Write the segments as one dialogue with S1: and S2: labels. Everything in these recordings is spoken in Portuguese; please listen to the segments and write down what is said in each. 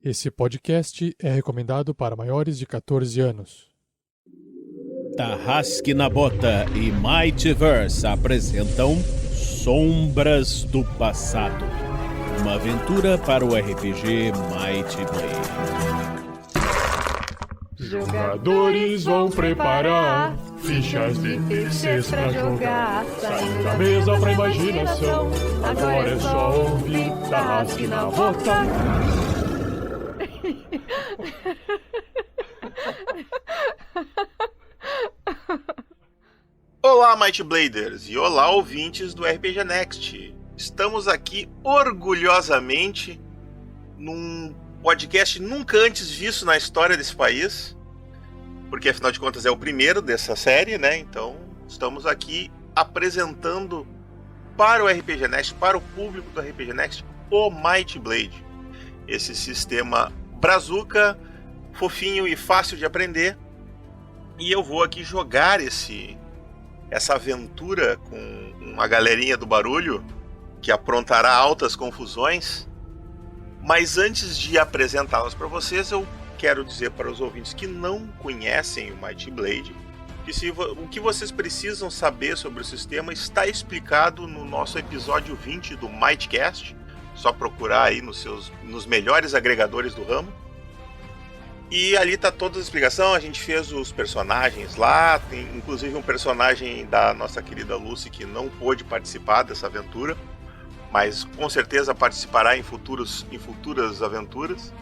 S1: Esse podcast é recomendado para maiores de 14 anos.
S2: Tarrasque na Bota e Mightyverse apresentam Sombras do Passado, uma aventura para o RPG Might Blade.
S3: Jogadores vão preparar fichas de terceiros pra jogar. Saindo da mesa pra imaginação. Agora é só ouvir Tarrasque na Bota.
S4: Olá, Might Bladers, e olá, ouvintes do RPG Next. Estamos aqui orgulhosamente num podcast nunca antes visto na história desse país, porque afinal de contas é o primeiro dessa série, né? Então estamos aqui apresentando para o RPG Next, para o público do RPG Next, o Might Blade. Esse sistema brazuca, fofinho e fácil de aprender. E eu vou aqui jogar essa aventura com uma galerinha do barulho que aprontará altas confusões. Mas antes de apresentá-las para vocês, eu quero dizer para os ouvintes que não conhecem o Might Blade que o que vocês precisam saber sobre o sistema está explicado no nosso episódio 20 do Mightcast. Só procurar aí nos melhores agregadores do ramo. E ali tá toda a explicação. A gente fez os personagens lá. Tem inclusive um personagem da nossa querida Lucy que não pôde participar dessa aventura, mas com certeza participará em futuras aventuras.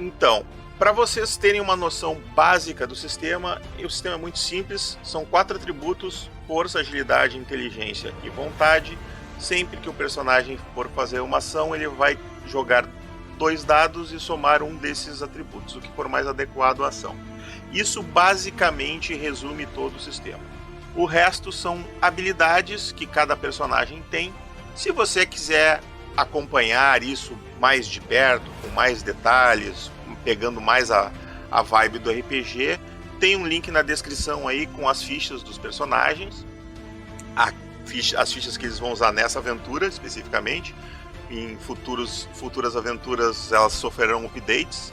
S4: Então, para vocês terem uma noção básica do sistema, o sistema é muito simples. São 4 atributos: força, agilidade, inteligência e vontade. Sempre que o personagem for fazer uma ação, ele vai jogar 2 dados e somar um desses atributos, o que for mais adequado à ação. Isso basicamente resume todo o sistema. O resto são habilidades que cada personagem tem. Se você quiser acompanhar isso mais de perto, com mais detalhes, pegando mais a vibe do RPG, tem um link na descrição aí com as fichas dos personagens. As fichas que eles vão usar nessa aventura especificamente. Em futuras aventuras elas sofrerão updates.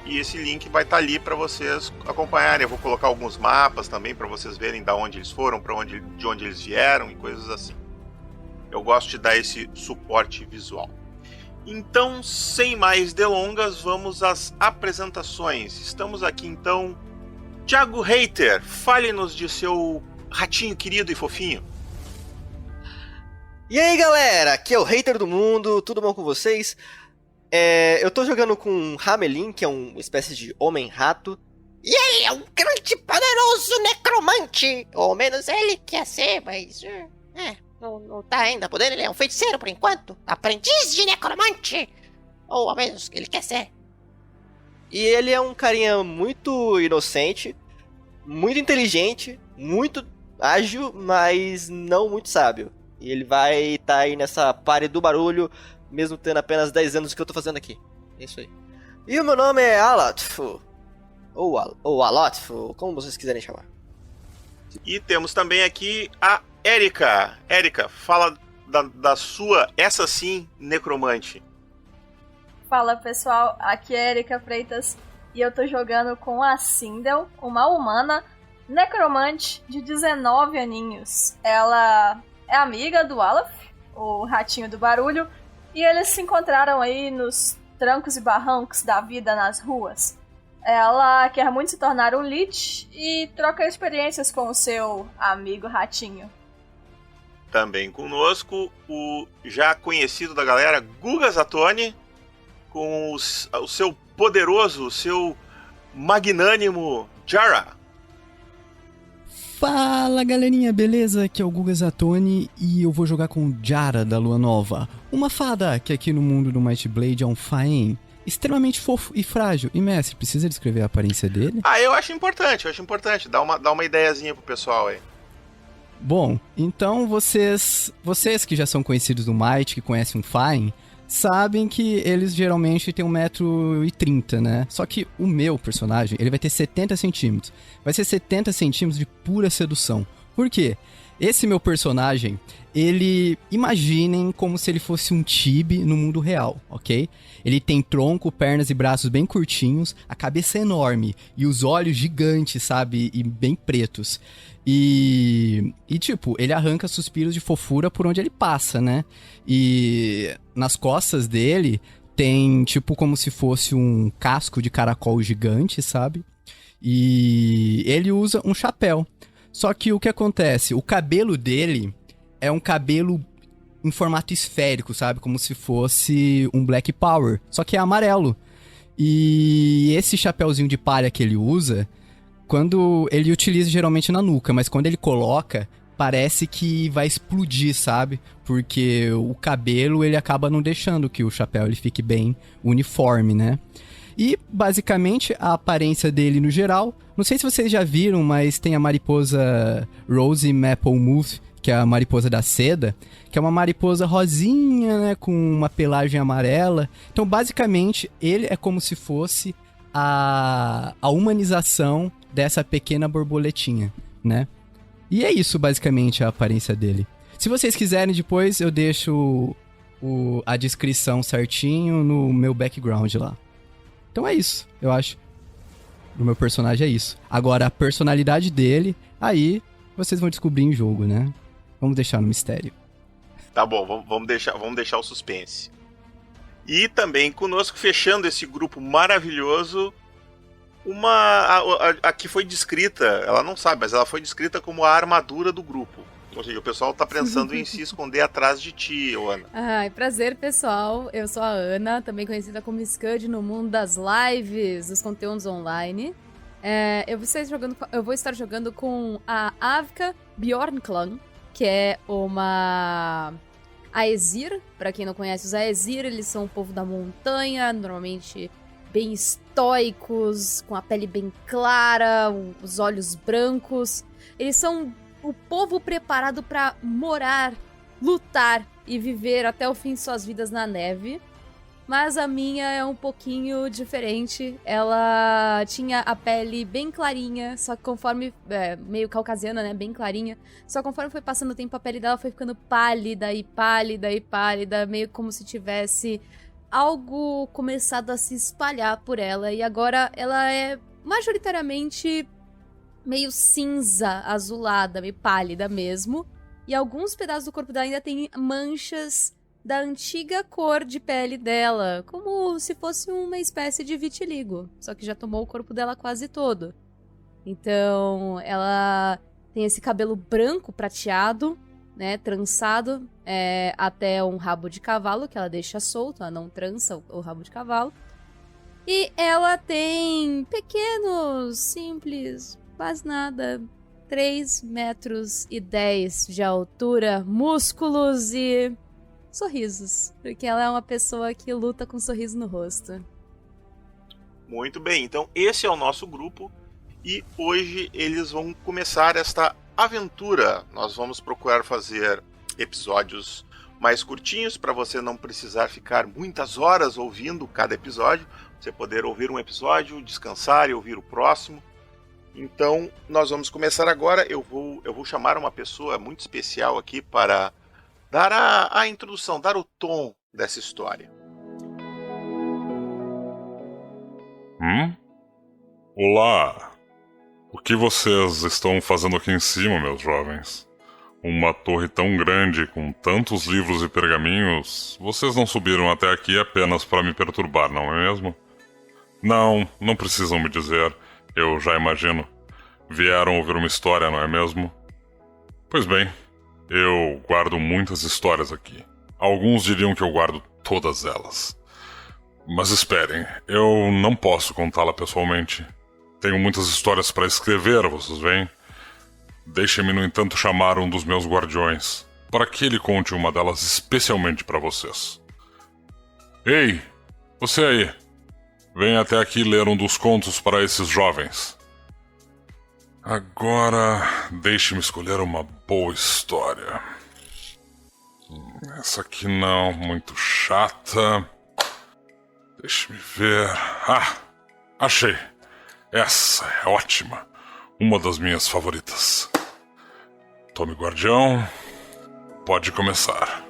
S4: E esse link vai estar ali para vocês acompanharem. Eu vou colocar alguns mapas também para vocês verem de onde eles foram, de onde eles vieram e coisas assim. Eu gosto de dar esse suporte visual. Então, sem mais delongas, vamos às apresentações. Estamos aqui então. Thiago Reiter, fale-nos de seu ratinho querido e fofinho.
S5: E aí galera, aqui é o Hater do Mundo, tudo bom com vocês? Eu tô jogando com Hamelin, que é uma espécie de homem-rato. E ele é um grande poderoso necromante! Ou menos ele quer ser, mas... não tá ainda podendo, ele é um feiticeiro por enquanto. Aprendiz de necromante! Ou ao menos ele quer ser. E ele é um carinha muito inocente, muito inteligente, muito ágil, mas não muito sábio. E ele vai estar aí nessa party do barulho, mesmo tendo apenas 10 anos do que eu tô fazendo aqui. É isso aí. E o meu nome é Alotfu. Ou Alotfu, como vocês quiserem chamar.
S4: E temos também aqui a Erika. Erika, fala da sua, essa sim, necromante.
S6: Fala pessoal, aqui é Erika Freitas e eu tô jogando com a Sindel, uma humana necromante de 19 aninhos. Ela é amiga do Aleph, o ratinho do barulho, e eles se encontraram aí nos trancos e barrancos da vida nas ruas. Ela quer muito se tornar um Lich e troca experiências com o seu amigo ratinho.
S4: Também conosco o já conhecido da galera Guga Zatoni, com o seu poderoso, o seu magnânimo Jara.
S7: Fala galerinha, beleza? Aqui é o Guga Zatoni e eu vou jogar com Jara da Lua Nova, uma fada que aqui no mundo do Might Blade é um Faen, extremamente fofo e frágil. E mestre, precisa descrever a aparência dele?
S4: Eu acho importante, dá uma ideiazinha pro pessoal aí.
S7: Bom, então vocês que já são conhecidos do Might, que conhecem um Faen, sabem que eles geralmente têm 1,30 m, né? Só que o meu personagem, ele vai ter 70 centímetros. Vai ser 70 centímetros de pura sedução. Por quê? Esse meu personagem, ele... Imaginem como se ele fosse um Tibi no mundo real, ok? Ele tem tronco, pernas e braços bem curtinhos, a cabeça é enorme e os olhos gigantes, sabe? E bem pretos. E tipo, ele arranca suspiros de fofura por onde ele passa, né? E nas costas dele tem, tipo, como se fosse um casco de caracol gigante, sabe? E ele usa um chapéu. Só que o que acontece? O cabelo dele é um cabelo em formato esférico, sabe? Como se fosse um Black Power, só que é amarelo. E esse chapéuzinho de palha que ele usa, quando ele utiliza geralmente na nuca, mas quando ele coloca, parece que vai explodir, sabe? Porque o cabelo, ele acaba não deixando que o chapéu ele fique bem uniforme, né? E, basicamente, a aparência dele no geral... Não sei se vocês já viram, mas tem a mariposa Rose Mapplemouth, que é a mariposa da seda, que é uma mariposa rosinha, né, com uma pelagem amarela. Então, basicamente, ele é como se fosse a humanização dessa pequena borboletinha, né? E é isso, basicamente, a aparência dele. Se vocês quiserem, depois eu deixo a descrição certinho no meu background lá. Então é isso, eu acho. O meu personagem é isso. Agora, a personalidade dele, aí vocês vão descobrir em jogo, né? Vamos deixar no mistério.
S4: Tá bom, vamos deixar o suspense. E também conosco, fechando esse grupo maravilhoso, a que foi descrita, ela não sabe, mas ela foi descrita como a armadura do grupo. Ou seja, o pessoal tá pensando em se esconder atrás de ti, Ana.
S8: Ai, prazer, pessoal. Eu sou a Ana, também conhecida como Scud no mundo das lives, dos conteúdos online. Eu vou estar jogando com a Avka Bjornklang, que é uma Aesir. Pra quem não conhece os Aesir, eles são o povo da montanha, normalmente bem estoicos, com a pele bem clara, os olhos brancos. Eles são o povo preparado pra morar, lutar e viver até o fim de suas vidas na neve. Mas a minha é um pouquinho diferente. Ela tinha a pele bem clarinha, só que conforme... meio caucasiana, né? Bem clarinha. Só que conforme foi passando o tempo, a pele dela foi ficando pálida e pálida e pálida. Meio como se tivesse algo começado a se espalhar por ela. E agora ela é majoritariamente meio cinza, azulada, meio pálida mesmo. E alguns pedaços do corpo dela ainda tem manchas da antiga cor de pele dela, como se fosse uma espécie de vitiligo, só que já tomou o corpo dela quase todo. Então, ela tem esse cabelo branco prateado, né, trançado até um rabo de cavalo, que ela deixa solto, ela não trança o rabo de cavalo. E ela tem pequenos, simples, quase nada, 3,10 metros de altura, músculos e sorrisos, porque ela é uma pessoa que luta com um sorriso no rosto.
S4: Muito bem, então esse é o nosso grupo e hoje eles vão começar esta aventura. Nós vamos procurar fazer episódios mais curtinhos para você não precisar ficar muitas horas ouvindo cada episódio, você poder ouvir um episódio, descansar e ouvir o próximo. Então, nós vamos começar agora. Eu vou chamar uma pessoa muito especial aqui para dar a introdução, dar o tom dessa história.
S3: Olá! O que vocês estão fazendo aqui em cima, meus jovens? Uma torre tão grande, com tantos livros e pergaminhos, vocês não subiram até aqui apenas para me perturbar, não é mesmo? Não precisam me dizer. Eu já imagino. Vieram ouvir uma história, não é mesmo? Pois bem, eu guardo muitas histórias aqui. Alguns diriam que eu guardo todas elas. Mas esperem, eu não posso contá-la pessoalmente. Tenho muitas histórias para escrever, vocês veem? Deixem-me, no entanto, chamar um dos meus guardiões, para que ele conte uma delas especialmente para vocês. Ei, você aí! Venha até aqui ler um dos contos para esses jovens. Agora, deixe-me escolher uma boa história. Essa aqui não, muito chata. Deixe-me ver... achei! Essa é ótima. Uma das minhas favoritas. Tome Guardião, pode começar.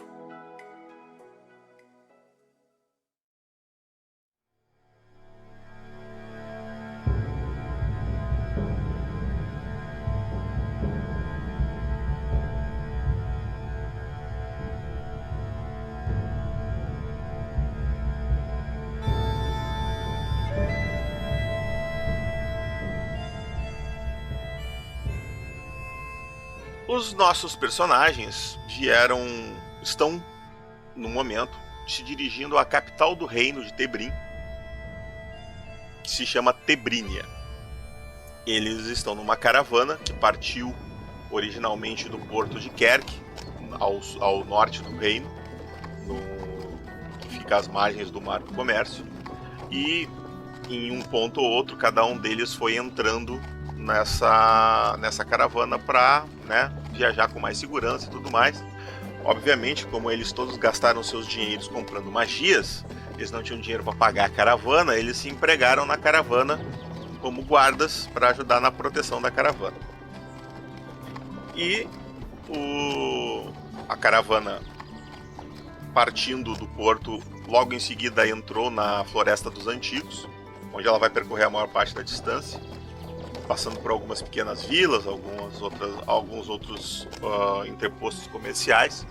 S4: Os nossos personagens estão, no momento, se dirigindo à capital do reino de Tebrim, que se chama Tebrínia. Eles estão numa caravana que partiu originalmente do porto de Kerk, ao norte do reino, que fica às margens do Mar do Comércio, e em um ponto ou outro, cada um deles foi entrando nessa caravana para, né, viajar com mais segurança e tudo mais. Obviamente, como eles todos gastaram seus dinheiros comprando magias, eles não tinham dinheiro para pagar a caravana, eles se empregaram na caravana como guardas para ajudar na proteção da caravana. E a caravana, partindo do porto, logo em seguida entrou na Floresta dos Antigos, onde ela vai percorrer a maior parte da distância, passando por algumas pequenas vilas, alguns outros interpostos comerciais.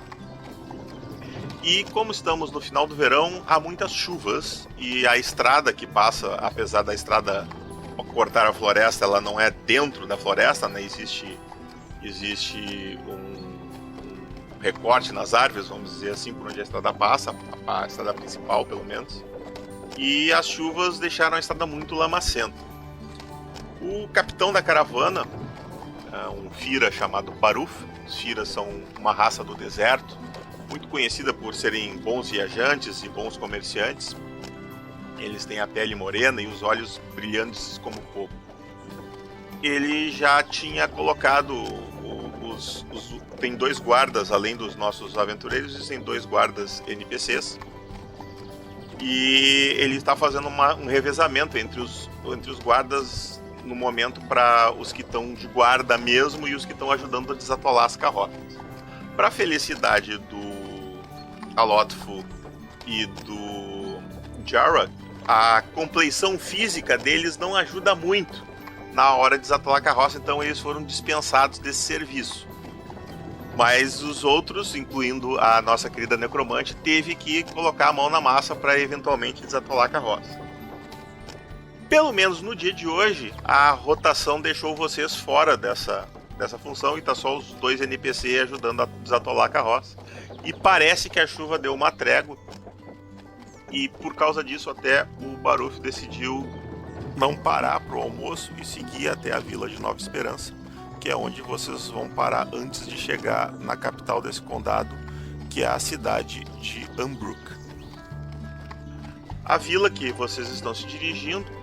S4: E como estamos no final do verão, há muitas chuvas, e a estrada que passa, apesar da estrada cortar a floresta, ela não é dentro da floresta, né? Existe um recorte nas árvores, vamos dizer assim, por onde a estrada passa, a estrada principal pelo menos, e as chuvas deixaram a estrada muito lamacenta. O capitão da caravana, um Fira chamado Baruf. Os Firas são uma raça do deserto, muito conhecida por serem bons viajantes e bons comerciantes. Eles têm a pele morena e os olhos brilhantes como fogo. Ele já tinha colocado tem 2 guardas, além dos nossos aventureiros, existem 2 guardas NPCs. E ele está fazendo um revezamento entre os guardas no momento, para os que estão de guarda mesmo e os que estão ajudando a desatolar as carroças. Para a felicidade do Alotfu e do Jara, a compleição física deles não ajuda muito na hora de desatolar a carroça, então eles foram dispensados desse serviço. Mas os outros, incluindo a nossa querida necromante, teve que colocar a mão na massa para eventualmente desatolar a carroça. Pelo menos no dia de hoje, a rotação deixou vocês fora dessa função e tá só os 2 NPC ajudando a desatolar a carroça. E parece que a chuva deu uma trégua. E por causa disso até o Baruf decidiu não parar pro almoço e seguir até a vila de Nova Esperança, que é onde vocês vão parar antes de chegar na capital desse condado, que é a cidade de Ambrook. A vila que vocês estão se dirigindo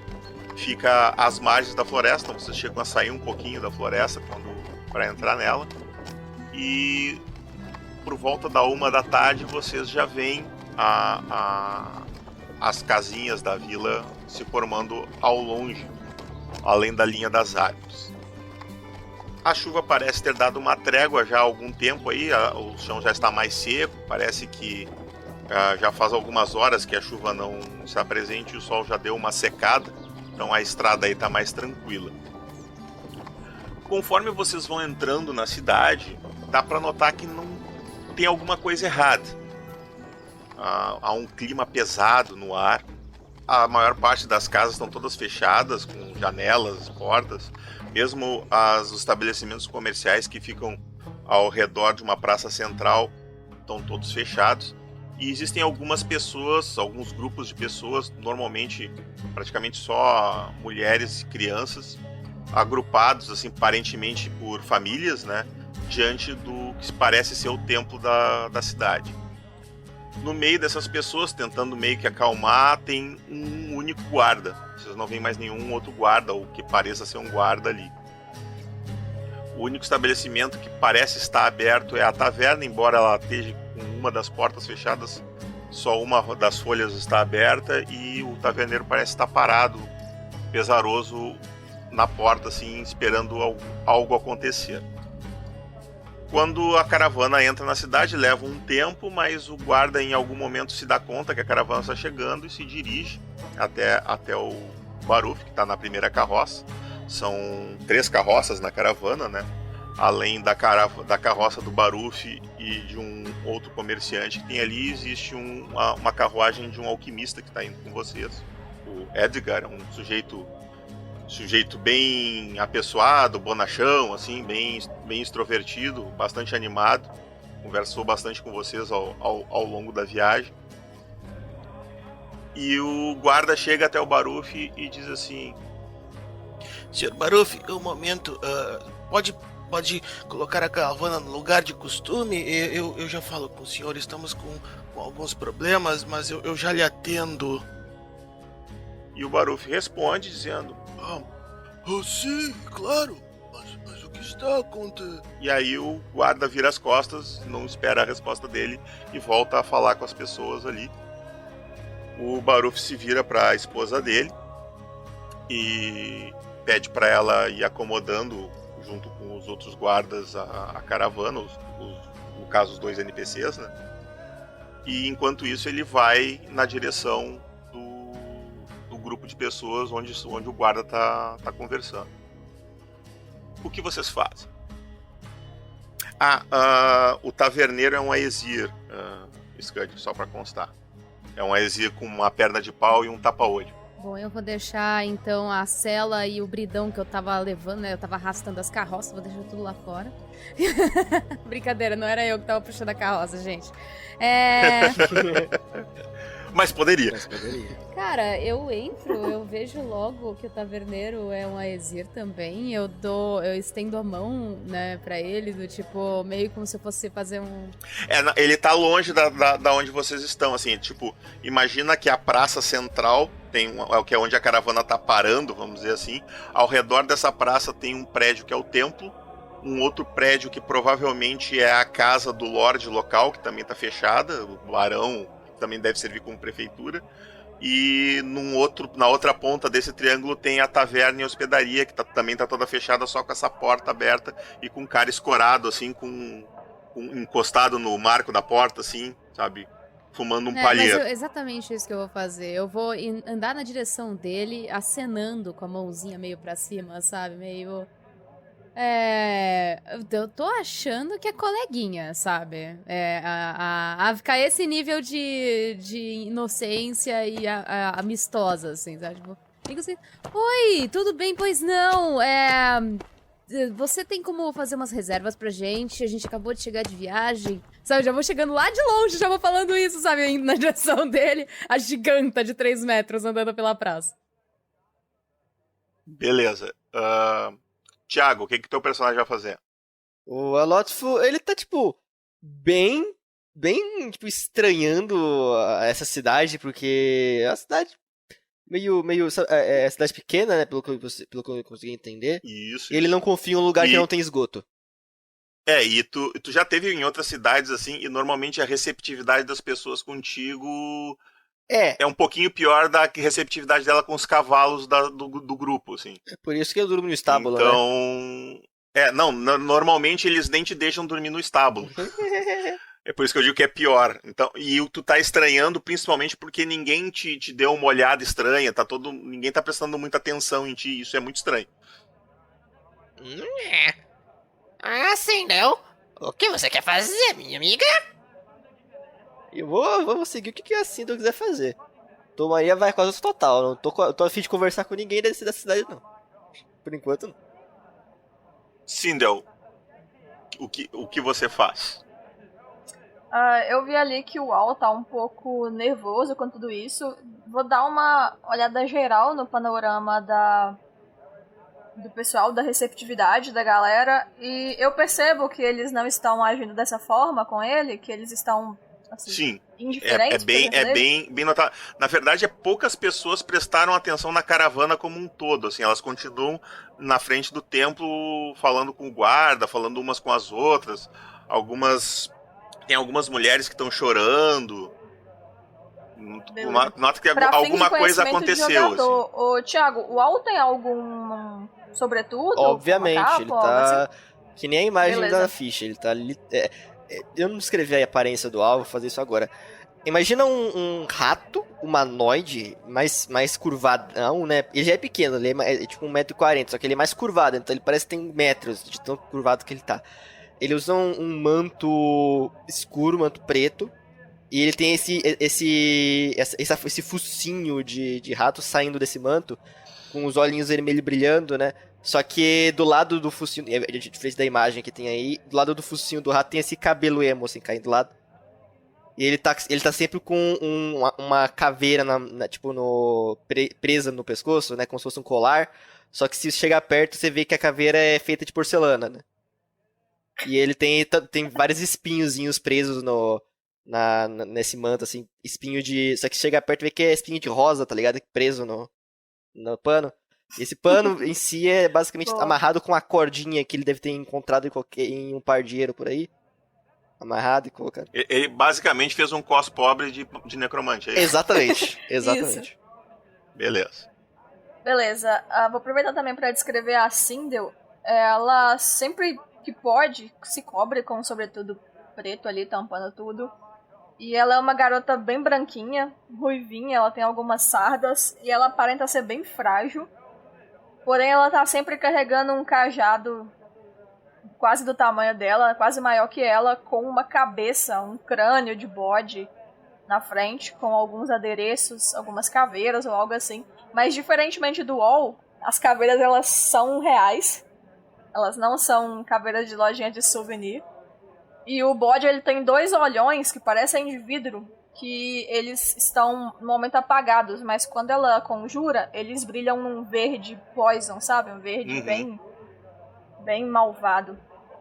S4: fica às margens da floresta, vocês chegam a sair um pouquinho da floresta para entrar nela, e por volta da 1 da tarde vocês já veem as casinhas da vila se formando ao longe, além da linha das árvores. A chuva parece ter dado uma trégua já há algum tempo aí, o chão já está mais seco, parece que já faz algumas horas que a chuva não se apresente e o sol já deu uma secada. Então a estrada aí está mais tranquila. Conforme vocês vão entrando na cidade, dá para notar que não tem alguma coisa errada. Há um clima pesado no ar. A maior parte das casas estão todas fechadas, com janelas, portas. Mesmo os estabelecimentos comerciais que ficam ao redor de uma praça central estão todos fechados. E existem algumas pessoas, alguns grupos de pessoas, normalmente praticamente só mulheres e crianças, agrupados assim, aparentemente por famílias, né, diante do que parece ser o templo da cidade. No meio dessas pessoas, tentando meio que acalmar, tem um único guarda. Vocês não veem mais nenhum outro guarda, ou que pareça ser um guarda ali. O único estabelecimento que parece estar aberto é a taverna, embora ela esteja com uma das portas fechadas, só uma das folhas está aberta e o taverneiro parece estar parado, pesaroso, na porta, assim, esperando algo acontecer. Quando a caravana entra na cidade, leva um tempo, mas o guarda em algum momento se dá conta que a caravana está chegando e se dirige até o Baruf, que está na primeira carroça. São 3 carroças na caravana, né? Além da carroça do Baruf e de um outro comerciante que tem ali, existe uma carruagem de um alquimista que está indo com vocês. O Edgar é um sujeito bem apessoado, bonachão, assim, bem extrovertido, bastante animado. Conversou bastante com vocês ao longo da viagem. E o guarda chega até o Baruf e diz assim:
S9: Senhor Baruf, um momento, pode colocar a caravana no lugar de costume? Eu já falo com o senhor, estamos com alguns problemas, mas eu já lhe atendo.
S4: E o Baruf responde dizendo:
S9: sim, claro, mas o que está acontecendo?
S4: E aí o guarda vira as costas, não espera a resposta dele e volta a falar com as pessoas ali. O Baruf se vira para a esposa dele e pede para ela ir acomodando junto com os outros guardas a caravana, no caso os 2 NPCs, né? E enquanto isso ele vai na direção do grupo de pessoas onde o guarda tá conversando. O que vocês fazem? O taverneiro é um Aesir, Scud, só para constar. É um Aesir com uma perna de pau e um tapa-olho.
S8: Bom, eu vou deixar então a cela e o bridão que eu tava levando, né? Eu tava arrastando as carroças, vou deixar tudo lá fora. Brincadeira, não era eu que tava puxando a carroça, gente.
S4: Mas poderia.
S8: Cara, eu vejo logo que o taverneiro é um Aesir também. Eu estendo a mão, né, pra ele, do tipo, meio como se eu fosse fazer um...
S4: Ele tá longe da onde vocês estão, assim, tipo, imagina que a praça central que é onde a caravana tá parando, vamos dizer assim. Ao redor dessa praça tem um prédio que é o templo, um outro prédio que provavelmente é a casa do lorde local, que também tá fechada, o barão, que também deve servir como prefeitura. E na outra ponta desse triângulo tem a taverna e a hospedaria, que também tá toda fechada, só com essa porta aberta e com um cara escorado, assim, encostado no marco da porta, assim, sabe? Fumando um palheiro.
S8: Mas exatamente isso que eu vou fazer. Eu vou andar na direção dele, acenando com a mãozinha meio pra cima, sabe? Meio... Eu tô achando que é coleguinha, sabe? A ficar esse nível de inocência e amistosa, assim, sabe? Tipo, fico assim, oi, tudo bem? Pois não, você tem como fazer umas reservas pra gente? A gente acabou de chegar de viagem. Sabe, já vou chegando lá de longe, já vou falando isso, sabe? Indo na direção dele, a giganta de 3 metros andando pela praça.
S4: Beleza. Thiago, o que teu personagem vai fazer?
S5: O Alotfo, ele tá, tipo, bem, tipo, estranhando essa cidade, porque é uma cidade meio cidade pequena, né, pelo que eu consegui entender.
S4: Isso.
S5: E ele não confia em um lugar que não tem esgoto.
S4: E tu já teve em outras cidades, assim, e normalmente a receptividade das pessoas contigo é um pouquinho pior da receptividade dela com os cavalos do grupo, assim.
S5: É por isso que eu durmo no estábulo,
S4: né? Normalmente eles nem te deixam dormir no estábulo. É por isso que eu digo que é pior. Então, e tu tá estranhando principalmente porque ninguém te deu uma olhada estranha, ninguém tá prestando muita atenção em ti, isso é muito estranho.
S9: Assim não. O que você quer fazer, minha amiga?
S5: Eu vou seguir o que a Sindel quiser fazer. Tomaria vai quase total. Não tô a fim de conversar com ninguém da cidade, não. Por enquanto, não.
S4: Sindel, o que você faz?
S6: Eu vi ali que o Al tá um pouco nervoso com tudo isso. Vou dar uma olhada geral no panorama do pessoal, da receptividade da galera. E eu percebo que eles não estão agindo dessa forma com ele, que eles estão... Assim,
S4: sim,
S6: indiferentes,
S4: é bem notado. Na verdade, poucas pessoas prestaram atenção na caravana como um todo. Assim, elas continuam na frente do templo falando com o guarda, falando umas com as outras. Tem algumas mulheres que estão chorando. Nota que alguma coisa aconteceu.
S6: Assim. Thiago, o Al tem algum sobretudo?
S5: Obviamente, ele tá Que nem a imagem
S6: Beleza.
S5: da ficha, ele tá ali... eu não descrevi a aparência do alvo, vou fazer isso agora. Imagina um rato humanoide mais curvadão, né? Ele já é pequeno, ele é tipo 1,40 m, só que ele é mais curvado, então ele parece que tem metros de tão curvado que ele tá. Ele usa um manto escuro, manto preto, e ele tem esse focinho de rato saindo desse manto, com os olhinhos vermelhos brilhando, né? Só que do lado do focinho, a gente fez da imagem que tem aí, do lado do focinho do rato tem esse cabelo emo, assim, caindo do lado. E ele tá sempre com uma caveira, tipo, presa no pescoço, né? Como se fosse um colar. Só que se chegar perto, você vê que a caveira é feita de porcelana, né? E ele tem vários espinhozinhos presos nesse manto, assim. Espinho de... Só que se chegar perto, vê que é espinho de rosa, tá ligado? Preso no pano. E esse pano em si é basicamente amarrado com uma cordinha que ele deve ter encontrado em um pardieiro por aí. Amarrado e colocado.
S4: Ele basicamente fez um cos pobre de necromante, é isso?
S5: Exatamente, exatamente.
S6: Beleza, vou aproveitar também pra descrever a Sindel. Ela sempre que pode se cobre com um sobretudo preto ali, tampando tudo. E ela é uma garota bem branquinha, ruivinha, ela tem algumas sardas e ela aparenta ser bem frágil. Porém, ela tá sempre carregando um cajado quase do tamanho dela, quase maior que ela, com uma cabeça, um crânio de bode na frente, com alguns adereços, algumas caveiras ou algo assim. Mas diferentemente do WoW, as caveiras elas são reais. Elas não são caveiras de lojinha de souvenir. E o bode ele tem 2 olhões que parecem de vidro, que eles estão no momento apagados, mas quando ela conjura, eles brilham num verde poison, sabe? Um verde bem malvado.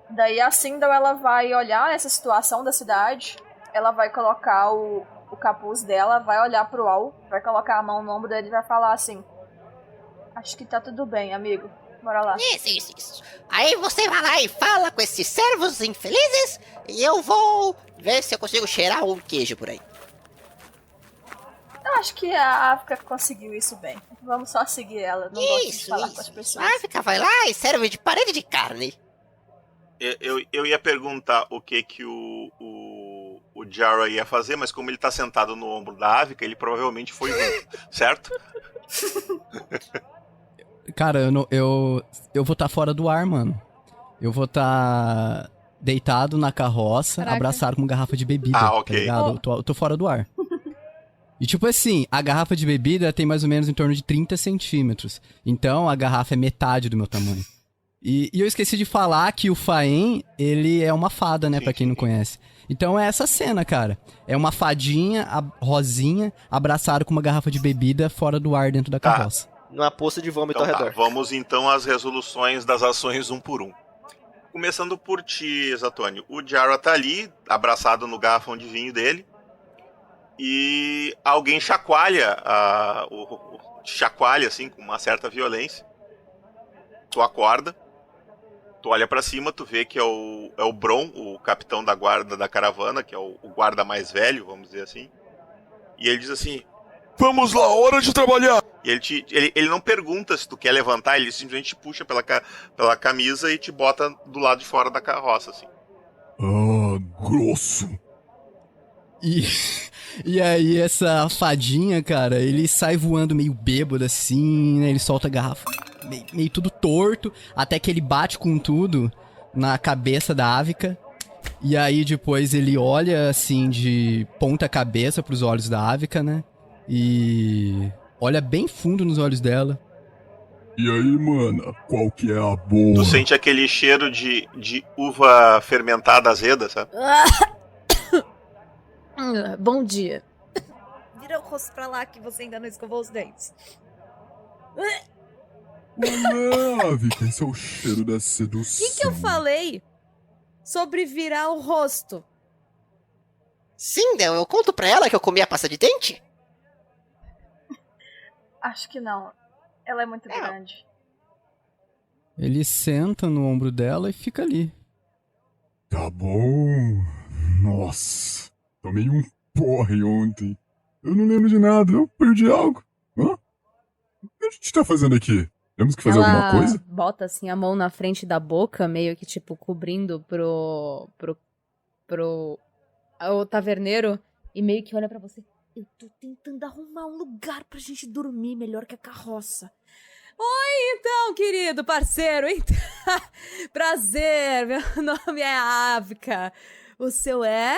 S6: Daí a Sindel, ela vai olhar essa situação da cidade, ela vai colocar o capuz dela, vai olhar pro Al, vai colocar a mão no ombro dele e vai falar assim: acho que tá tudo bem, amigo. Bora lá.
S10: Isso. Aí você vai lá e fala com esses servos infelizes e eu vou ver se eu consigo cheirar um queijo por aí.
S6: Eu acho que a África conseguiu isso bem. Vamos só seguir ela. Não gosto de falar com as pessoas.
S10: A África vai lá e serve de parede de carne.
S4: Eu ia perguntar o que o Jara ia fazer, mas como ele tá sentado no ombro da Ávica, ele provavelmente foi junto, certo?
S7: Cara, eu vou estar fora do ar, mano. Eu vou estar deitado na carroça,
S8: Caraca.
S7: abraçado com uma garrafa de bebida,
S4: ok.
S7: tá ligado? Eu tô fora do ar. E tipo assim, a garrafa de bebida tem mais ou menos em torno de 30 centímetros. Então a garrafa é metade do meu tamanho. E eu esqueci de falar que o Faen, ele é uma fada, né, pra quem não conhece. Então é essa cena, cara. É uma fadinha, rosinha, abraçada com uma garrafa de bebida fora do ar dentro da carroça.
S5: Numa poça de vômito
S4: Então
S5: ao redor.
S4: vamos então às resoluções das ações um por um. Começando por ti, Zatoni. O Jara tá ali, abraçado no garrafão de vinho dele. E alguém chacoalha, chacoalha assim, com uma certa violência. Tu acorda, tu olha pra cima, tu vê que é o Bron, o capitão da guarda da caravana, que é o guarda mais velho, vamos dizer assim. E ele diz assim:
S11: vamos lá, hora de trabalhar!
S4: E ele não pergunta se tu quer levantar, ele simplesmente te puxa pela camisa e te bota do lado de fora da carroça, assim.
S11: Grosso.
S7: E aí essa fadinha, cara, ele sai voando meio bêbado assim, né? Ele solta a garrafa meio tudo torto, até que ele bate com tudo na cabeça da Ávica. E aí depois ele olha assim de ponta cabeça pros olhos da Ávica, né? E olha bem fundo nos olhos dela.
S11: E aí, mana, qual que é a boa?
S4: Tu sente aquele cheiro de uva fermentada azeda, sabe?
S8: Bom dia.
S12: Vira o rosto pra lá que você ainda não escovou os dentes.
S11: Ávica, esse é o cheiro da sedução.
S12: O que eu falei sobre virar o rosto?
S10: Sindel, eu conto pra ela que eu comi a pasta de dente?
S6: Acho que não. Ela é muito grande.
S7: Ele senta no ombro dela e fica ali.
S11: Tá bom. Nossa, tomei um porre ontem. Eu não lembro de nada, eu perdi algo. Hã? O que a gente tá fazendo aqui? Temos que fazer
S8: Ela
S11: alguma coisa?
S8: bota assim a mão na frente da boca, meio que tipo cobrindo pro o taverneiro e meio que olha pra você.
S12: Eu tô tentando arrumar um lugar pra gente dormir melhor que a carroça.
S8: Oi, então, querido parceiro. Então... Prazer, meu nome é Avka. O seu é?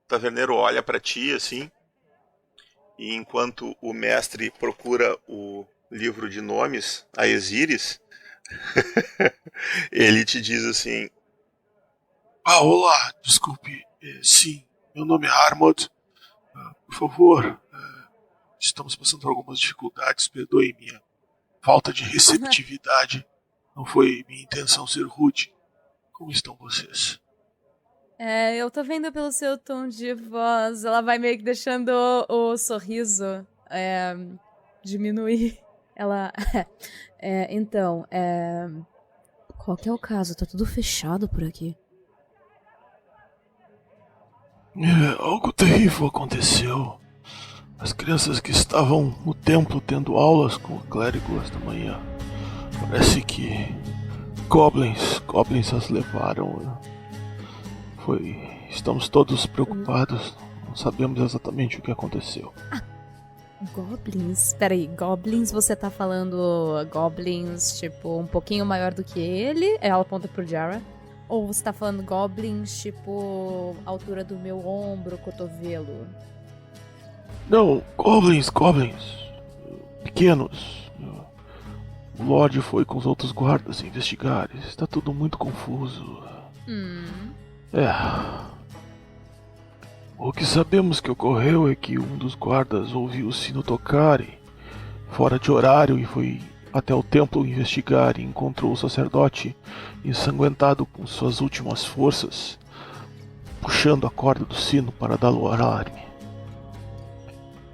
S4: O taverneiro olha pra ti, assim, e enquanto o mestre procura o livro de nomes, a Exíris, ele te diz assim:
S9: Olá, desculpe. Sim, meu nome é Armod. Por favor, estamos passando por algumas dificuldades, perdoe minha falta de receptividade. Não foi minha intenção ser rude. Como estão vocês?
S8: Eu tô vendo pelo seu tom de voz. Ela vai meio que deixando o sorriso diminuir. Ela. Então, qual que é o caso? Tá tudo fechado por aqui.
S9: Algo terrível aconteceu. As crianças que estavam no templo tendo aulas com o clérigo esta manhã. Parece que goblins as levaram. Estamos todos preocupados. Não sabemos exatamente o que aconteceu.
S8: Goblins? Peraí, goblins, você tá falando goblins, tipo, um pouquinho maior do que ele? Ela aponta pro Jara. Ou você tá falando goblins, tipo, altura do meu ombro, cotovelo?
S9: Não, goblins. Pequenos. O Lorde foi com os outros guardas investigar. Está tudo muito confuso. O que sabemos que ocorreu é que um dos guardas ouviu o sino tocar fora de horário e foi até o templo investigar e encontrou o sacerdote ensanguentado com suas últimas forças, puxando a corda do sino para dar o alarme.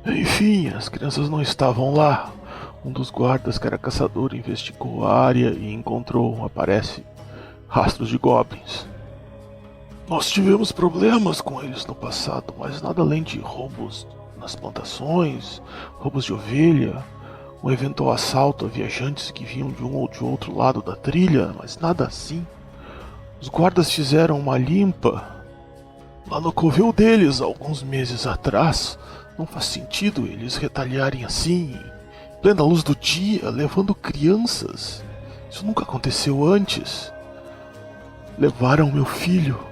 S9: Enfim, as crianças não estavam lá. Um dos guardas, que era caçador, investigou a área e encontrou, aparece, rastros de goblins. Nós tivemos problemas com eles no passado, mas nada além de roubos nas plantações, roubos de ovelha, um eventual assalto a viajantes que vinham de um ou de outro lado da trilha, mas nada assim. Os guardas fizeram uma limpa lá no covil deles alguns meses atrás. Não faz sentido eles retalharem assim, em plena luz do dia, levando crianças. Isso nunca aconteceu antes. Levaram meu filho.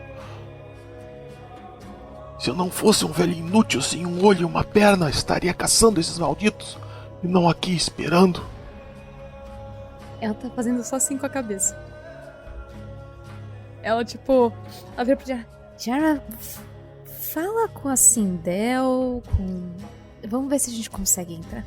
S9: Se eu não fosse um velho inútil sem um olho e uma perna, estaria caçando esses malditos e não aqui esperando.
S8: Ela tá fazendo só assim com a cabeça. Ela, tipo, ela vira pro Jara. Jara, fala com a Sindel, Vamos ver se a gente consegue entrar.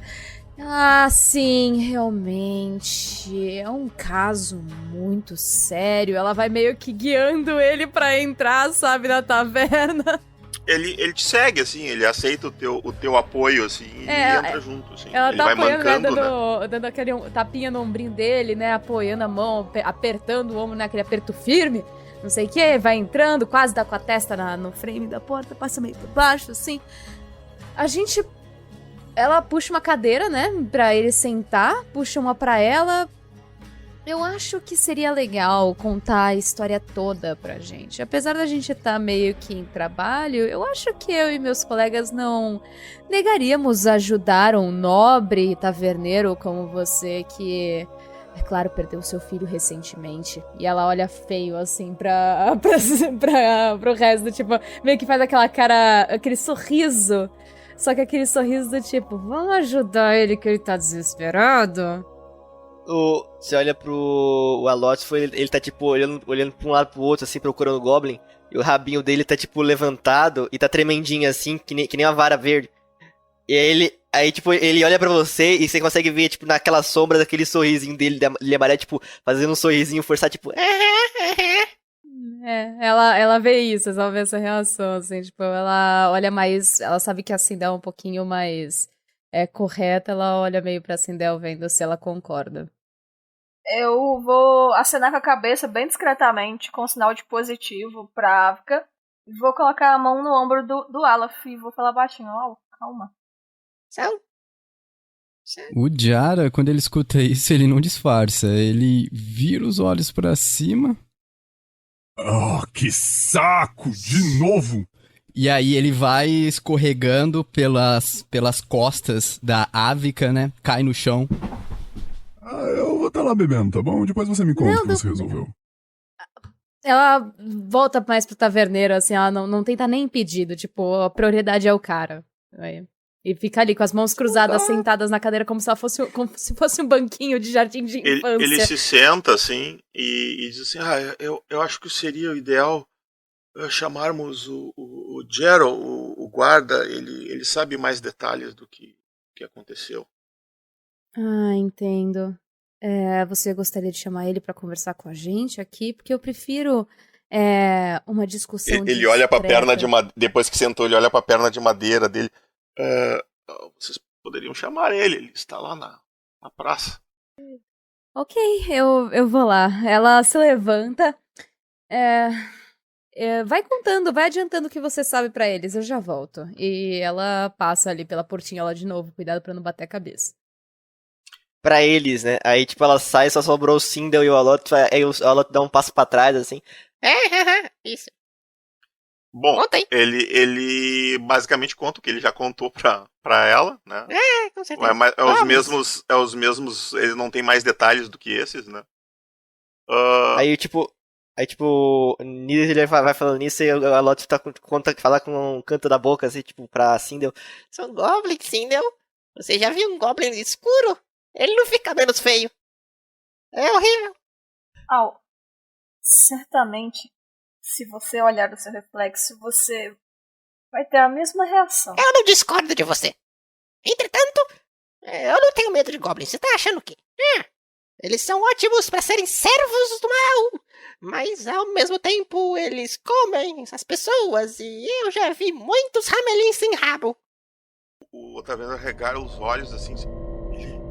S8: Ah, sim, realmente. É um caso muito sério. Ela vai meio que guiando ele pra entrar, sabe, na taverna.
S4: Ele te segue, assim, ele aceita o teu apoio, assim, e entra junto, assim.
S8: Ela
S4: ele
S8: tá
S4: vai
S8: apoiando,
S4: mancando,
S8: né, dando aquele tapinha no ombrinho dele, né, apoiando a mão, apertando o ombro naquele aperto firme, não sei o que, vai entrando, quase dá com a testa no frame da porta, passa meio por baixo, assim. Ela puxa uma cadeira, né, pra ele sentar, puxa uma pra ela. Eu acho que seria legal contar a história toda pra gente. Apesar da gente estar meio que em trabalho, eu acho que eu e meus colegas não negaríamos ajudar um nobre taverneiro como você que, é claro, perdeu seu filho recentemente. E ela olha feio, assim, pro resto, tipo, meio que faz aquela cara, aquele sorriso. Só que aquele sorriso do tipo, vamos ajudar ele que ele tá desesperado?
S5: Você olha pro Aloth, ele tá tipo olhando pra um lado pro outro, assim, procurando o Goblin. E o rabinho dele tá tipo levantado e tá tremendinho assim, que nem uma vara verde. E aí ele olha pra você e você consegue ver, tipo, naquela sombra daquele sorrisinho dele, de amarelo, tipo, fazendo um sorrisinho forçado, tipo...
S8: Ela vê isso, ela vê essa reação, assim, tipo, ela olha mais, ela sabe que a Sindel é um pouquinho mais correta, ela olha meio pra Sindel vendo se ela concorda.
S6: Eu vou acenar com a cabeça bem discretamente, com sinal de positivo pra Avka, e vou colocar a mão no ombro do Alaf e vou falar baixinho, calma.
S7: O Jara, quando ele escuta isso, ele não disfarça. Ele vira os olhos pra cima.
S11: Ah, que saco! De novo!
S7: E aí ele vai escorregando pelas costas da Ávica, né? Cai no chão.
S11: Ah, eu vou estar lá bebendo, tá bom? Depois você me conta o que você resolveu.
S8: Ela volta mais pro taverneiro, assim, ela não tenta nem impedir, tipo, a prioridade é o cara. E fica ali com as mãos cruzadas, sentadas na cadeira, como se fosse um banquinho de jardim de infância.
S4: Ele se senta, assim, e diz assim, eu acho que seria o ideal chamarmos o Gerald, o guarda, ele sabe mais detalhes do que aconteceu.
S8: Ah, entendo. Você gostaria de chamar ele pra conversar com a gente aqui? Porque eu prefiro uma discussão
S4: Ele olha pra perna de madeira, depois que sentou, ele olha pra perna de madeira dele. Vocês poderiam chamar ele está lá na praça.
S8: Ok, eu vou lá. Ela se levanta. Vai contando, vai adiantando o que você sabe pra eles, eu já volto. E ela passa ali pela portinha lá de novo, cuidado pra não bater a cabeça.
S5: Pra eles, né? Aí, tipo, ela sai, só sobrou o Sindel e o Alot, aí o Alot dá um passo pra trás, assim.
S10: Isso.
S4: Bom,
S10: Conta aí.
S4: ele basicamente conta o que ele já contou pra ela, né?
S10: Com certeza.
S4: Mas é os mesmos, ele não tem mais detalhes do que esses, né?
S5: Aí, nisso ele vai falando nisso e o Alot fala com um canto da boca, assim, tipo, pra Sindel.
S10: São goblins, Sindel. Você já viu um goblin escuro? Ele não fica menos feio. É horrível.
S6: Certamente, se você olhar o seu reflexo, você vai ter a mesma reação.
S10: Eu não discordo de você. Entretanto, eu não tenho medo de goblins. Você tá achando o quê? Eles são ótimos pra serem servos do mal. Mas, ao mesmo tempo, eles comem as pessoas. E eu já vi muitos ramelins sem rabo.
S4: O Otaviano regala os olhos, assim...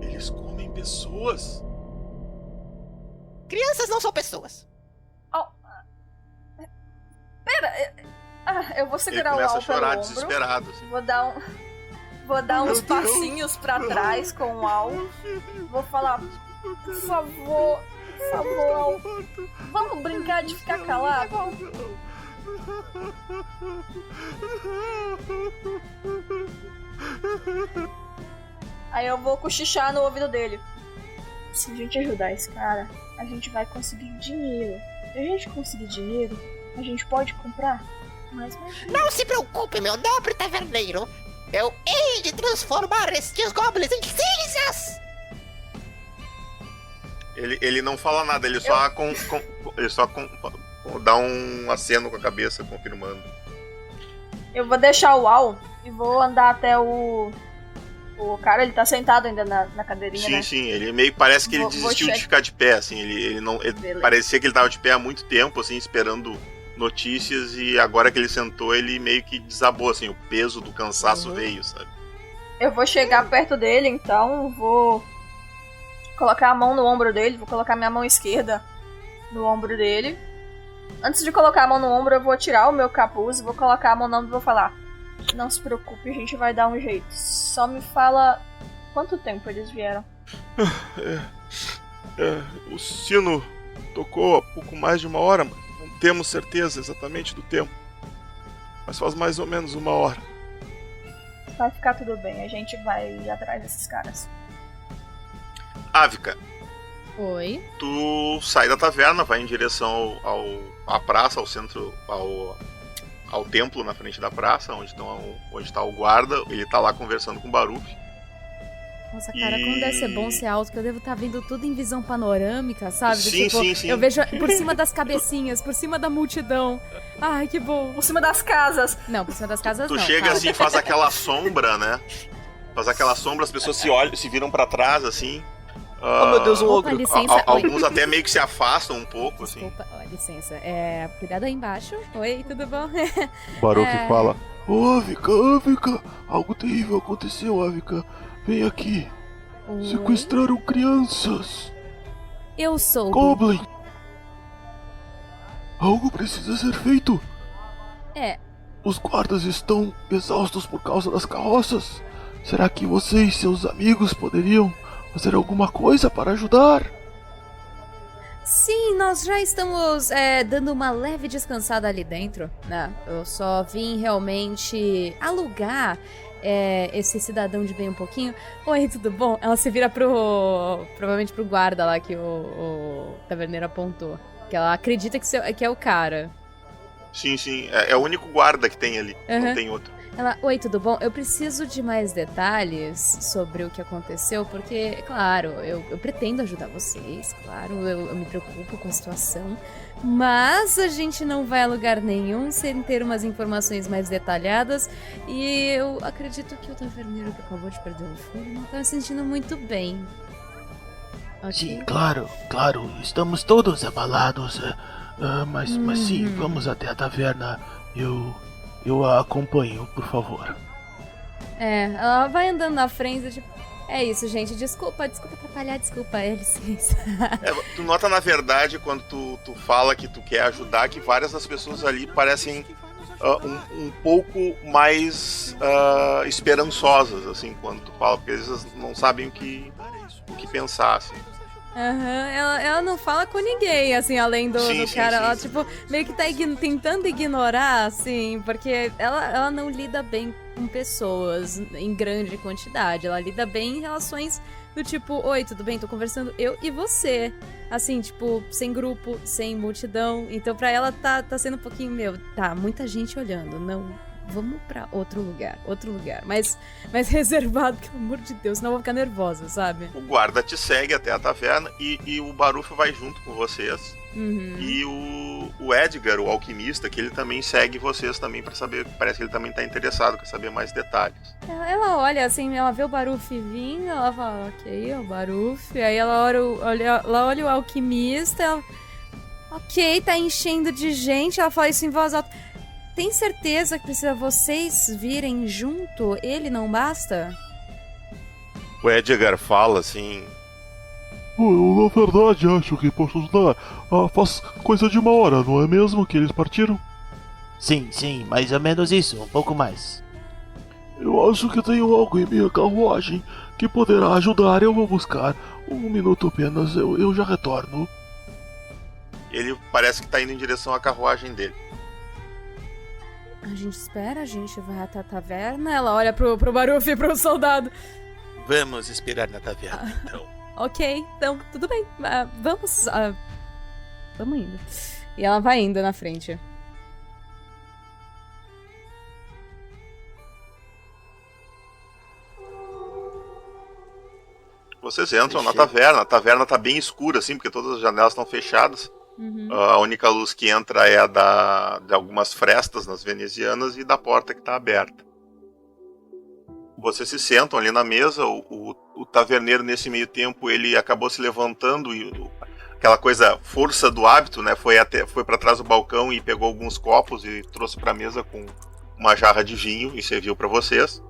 S4: Eles comem pessoas?
S10: Crianças não são pessoas.
S6: Pera, eu vou segurar
S4: ele
S6: o
S4: começa
S6: Al
S4: a chorar
S6: pelo ombro.
S4: desesperado, assim.
S6: Vou dar uns passinhos pra trás com o Al. Vou falar, por favor, Al, vamos brincar de ficar calado? Aí eu vou cochichar no ouvido dele. Se a gente ajudar esse cara, a gente vai conseguir dinheiro. Se a gente conseguir dinheiro, a gente pode comprar mais magia.
S10: Não se preocupe, meu nobre taverneiro. Eu hei de transformar estes goblins em cinzas.
S4: Ele não fala nada, ele só dá um aceno com a cabeça, confirmando.
S6: Eu vou deixar o Al e vou andar até o cara, ele tá sentado ainda na cadeirinha,
S4: sim,
S6: né?
S4: Sim, ele meio parece que ele desistiu de ficar de pé, assim, ele parecia que ele tava de pé há muito tempo, assim, esperando notícias, e agora que ele sentou, ele meio que desabou, assim, o peso do cansaço veio, sabe?
S6: Eu vou chegar perto dele, então vou colocar a mão no ombro dele, vou colocar minha mão esquerda no ombro dele. Antes de colocar a mão no ombro, eu vou tirar o meu capuz, vou colocar a mão no ombro e vou falar: não se preocupe, a gente vai dar um jeito. Só me fala quanto tempo eles vieram.
S4: O sino tocou há pouco mais de 1 hora, mas não temos certeza exatamente do tempo. Mas faz mais ou menos 1 hora.
S6: Vai ficar tudo bem, a gente vai ir atrás desses caras.
S4: Ávica.
S8: Oi.
S4: Tu sai da taverna, vai em direção à praça, ao centro, ao templo na frente da praça, onde tá o guarda. Ele tá lá conversando com o Baruch.
S8: Nossa, cara, como deve ser bom ser alto, que eu devo estar vendo tudo em visão panorâmica, sabe?
S4: Sim, sim.
S8: Eu vejo por cima das cabecinhas, por cima da multidão. Ai, que bom.
S6: Por cima das casas.
S8: Não, por cima das casas
S4: tu
S8: não.
S4: Chega
S8: cara.
S4: assim, faz aquela sombra, né? Faz aquela sombra, as pessoas se viram pra trás, assim.
S5: Oh, meu Deus, um ogro.
S8: Licença.
S4: Alguns até meio que se afastam um pouco, assim.
S8: Desculpa, licença. Cuidado aí embaixo. Oi, tudo bom?
S13: O Baruch fala: Ô, Ávica, algo terrível aconteceu, Ávica. Vem aqui.
S8: Oi?
S13: Sequestraram crianças.
S8: Eu sou.
S13: Goblin. Algo precisa ser feito. Os guardas estão exaustos por causa das carroças. Será que você e seus amigos poderiam fazer alguma coisa para ajudar?
S8: Sim, nós já estamos dando uma leve descansada ali dentro, né? Eu só vim realmente alugar esse cidadão de bem um pouquinho. Oi, tudo bom? Ela se vira provavelmente pro guarda lá que o taverneiro apontou. Que ela acredita que é o cara.
S4: Sim, é o único guarda que tem ali, não tem outro.
S8: Ela, oi, tudo bom? Eu preciso de mais detalhes sobre o que aconteceu, porque, claro, eu pretendo ajudar vocês, claro, eu me preocupo com a situação, mas a gente não vai a lugar nenhum sem ter umas informações mais detalhadas, e eu acredito que o taverneiro que acabou de perder o filho não tá se sentindo muito bem. Okay?
S13: Sim, claro, estamos todos abalados, mas sim, vamos até a taverna, eu a acompanho, por favor.
S8: Ela vai andando na frente, tipo, é isso, gente, desculpa atrapalhar, desculpa, licença.
S4: Tu nota, na verdade, quando tu fala que tu quer ajudar, que várias das pessoas ali parecem um pouco mais esperançosas, assim, quando tu fala, porque eles não sabem o que pensar, assim.
S8: Ela não fala com ninguém, assim, além do cara. Ela, tipo, meio que tá tentando ignorar, assim, porque ela não lida bem com pessoas em grande quantidade. Ela lida bem em relações do tipo, oi, tudo bem? Tô conversando eu e você. Assim, tipo, sem grupo, sem multidão. Então pra ela tá sendo um pouquinho, muita gente olhando, não... Vamos pra outro lugar, mais reservado, pelo amor de Deus, senão eu vou ficar nervosa, sabe?
S4: O guarda te segue até a taverna e o Barufo vai junto com vocês. E o Edgar, o alquimista, que ele também segue vocês também pra saber, parece que ele também tá interessado, quer saber mais detalhes.
S8: Ela olha assim, ela vê o Baruf vir, ela fala, ok, é o Baruf, aí ela olha o alquimista, ela, ok, tá enchendo de gente, ela fala isso em voz alta. Tem certeza que precisa vocês virem junto? Ele não basta?
S4: O Edgar fala assim...
S13: Eu, na verdade, acho que posso ajudar. Faz coisa de 1 hora, não é mesmo que eles partiram?
S14: Sim, mais ou menos isso, um pouco mais.
S13: Eu acho que tenho algo em minha carruagem que poderá ajudar. Eu vou buscar. 1 minuto apenas, eu já retorno.
S4: Ele parece que tá indo em direção à carruagem dele.
S8: A gente espera, a gente vai até a taverna. Ela olha pro Baruf e pro soldado.
S9: Vamos esperar na taverna, então.
S8: Ok, então, tudo bem. Vamos indo. E ela vai indo na frente.
S4: Vocês entram na taverna. A taverna tá bem escura, assim, porque todas as janelas estão fechadas. A única luz que entra é a de algumas frestas nas venezianas e da porta que está aberta. Vocês se sentam ali na mesa, o taverneiro nesse meio tempo ele acabou se levantando e aquela coisa, força do hábito, né, foi para trás do balcão e pegou alguns copos e trouxe para a mesa com uma jarra de vinho e serviu para vocês.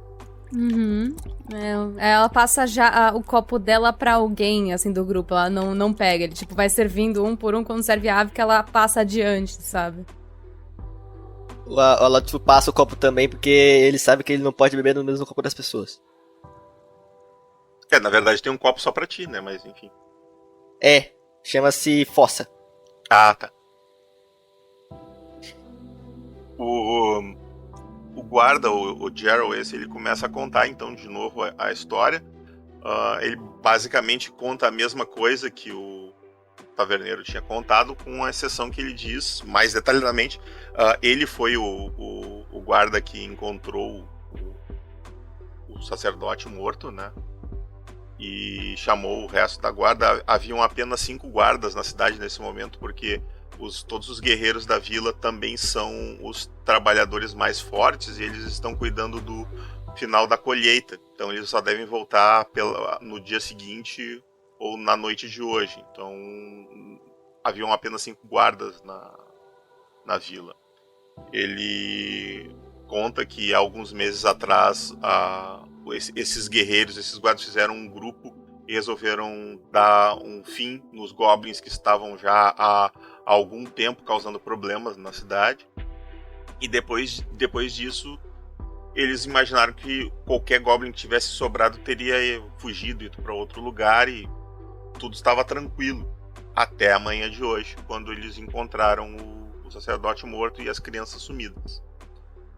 S8: Ela passa já o copo dela pra alguém, assim, do grupo. Ela não pega. Ele, tipo, vai servindo um por um. Quando serve a ave, que ela passa adiante, sabe?
S5: Ela, tipo, passa o copo também, porque ele sabe que ele não pode beber no mesmo copo das pessoas.
S4: Na verdade tem um copo só pra ti, né? Mas, enfim.
S5: Chama-se fossa.
S4: Ah, tá. O guarda, o Gerald, ele começa a contar então de novo a história. Ele basicamente conta a mesma coisa que o taverneiro tinha contado, com a exceção que ele diz mais detalhadamente. Ele foi o guarda que encontrou o sacerdote morto, né? E chamou o resto da guarda. Haviam apenas 5 guardas na cidade nesse momento, porque todos os guerreiros da vila também são os trabalhadores mais fortes e eles estão cuidando do final da colheita. Então eles só devem voltar no dia seguinte ou na noite de hoje. Então haviam apenas 5 guardas na vila. Ele conta que há alguns meses atrás esses guerreiros, esses guardas fizeram um grupo e resolveram dar um fim nos goblins que estavam já há algum tempo causando problemas na cidade. E depois disso, eles imaginaram que qualquer Goblin que tivesse sobrado teria fugido, ido para outro lugar e tudo estava tranquilo. Até a manhã de hoje, quando eles encontraram o sacerdote morto e as crianças sumidas.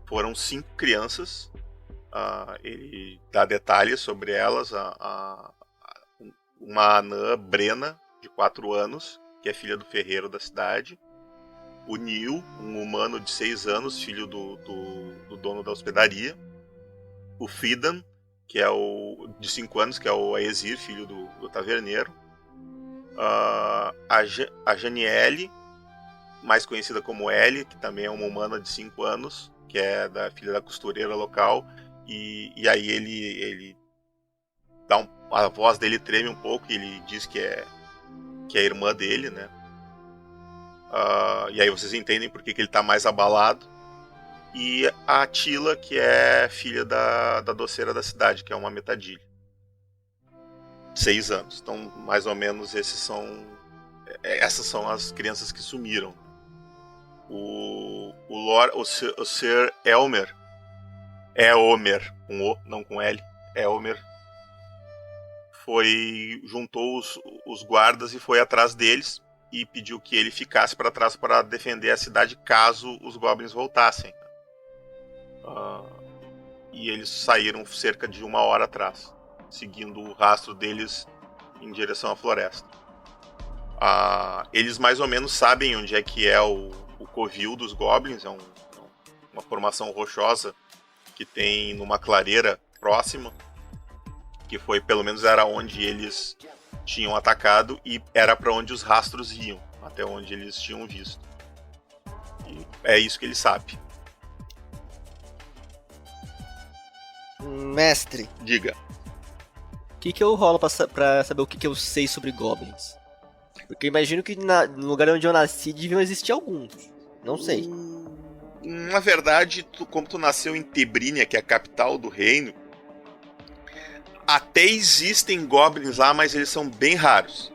S4: Foram 5 crianças. Ele dá detalhes sobre elas. Uma anã, Brena, de 4 anos, que é filha do ferreiro da cidade. O Neil, um humano de 6 anos, filho do dono da hospedaria. O Fidan, que é o de 5 anos, que é o Aesir, filho do taverneiro. A Janiele, mais conhecida como Ellie, que também é uma humana de 5 anos, que é da filha da costureira local, e aí ele dá a voz dele treme um pouco e ele diz que é a irmã dele, né? E aí vocês entendem por que ele tá mais abalado. E a Tila, que é filha da doceira da cidade, que é uma metadilha. 6 anos. Então, mais ou menos, essas são as crianças que sumiram. O Sir Elmer, Eomer, com O, não com L, Elmer, juntou os guardas e foi atrás deles e pediu que ele ficasse para trás para defender a cidade caso os goblins voltassem. E eles saíram cerca de 1 hora atrás, seguindo o rastro deles em direção à floresta. Eles mais ou menos sabem onde é que é o covil dos goblins. É uma formação rochosa que tem numa clareira próxima, que foi, pelo menos era onde eles tinham atacado e era para onde os rastros iam, até onde eles tinham visto. E é isso que ele sabe.
S5: Mestre,
S4: diga.
S5: O que eu rolo pra saber o que eu sei sobre goblins? Porque eu imagino que no lugar onde eu nasci deviam existir alguns. Não sei.
S4: Na verdade, como tu nasceu em Tebrínia, que é a capital do reino, até existem goblins lá, mas eles são bem raros.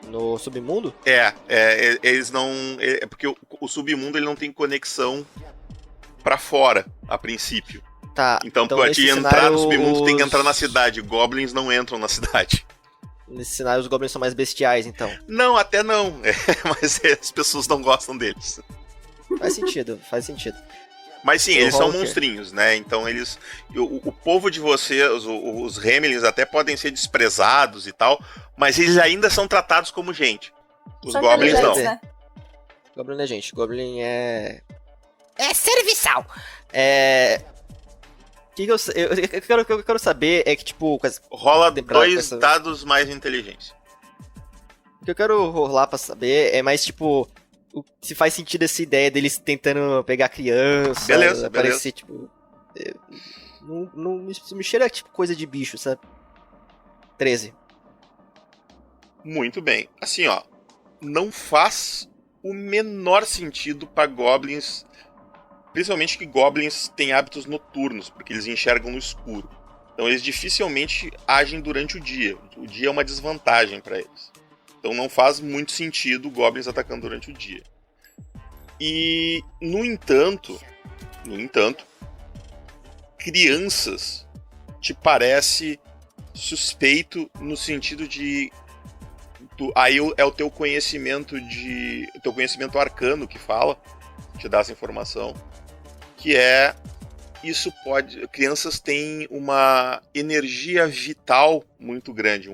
S5: No submundo?
S4: Eles não... porque o submundo ele não tem conexão pra fora, a princípio.
S5: Tá,
S4: então pra te entrar no submundo tem que entrar na cidade. Goblins não entram na cidade.
S5: Nesse cenário os goblins são mais bestiais, então.
S4: Não, até não. Mas as pessoas não gostam deles.
S5: Faz sentido.
S4: Mas sim, eles são monstrinhos, né? Então eles... O povo de vocês, os Remlins, até podem ser desprezados e tal, mas eles ainda são tratados como gente. Os Goblins não.
S5: Né? Goblin é gente. Goblin é...
S10: É serviçal.
S5: O que eu quero saber é que, tipo...
S4: Rola 2 dados mais inteligência.
S5: O que eu quero rolar pra saber é mais, tipo... se faz sentido essa ideia deles tentando pegar criança.
S4: Beleza.
S5: Parecer, tipo... Não me cheira, tipo, coisa de bicho, sabe? 13.
S4: Muito bem. Assim, ó. Não faz o menor sentido pra goblins... Principalmente que goblins têm hábitos noturnos, porque eles enxergam no escuro. Então eles dificilmente agem durante o dia. O dia é uma desvantagem para eles. Então não faz muito sentido goblins atacando durante o dia. E, no entanto, crianças te parece suspeito no sentido de... Aí é o teu conhecimento arcano que fala, te dá essa informação. Que é, crianças têm uma energia vital muito grande,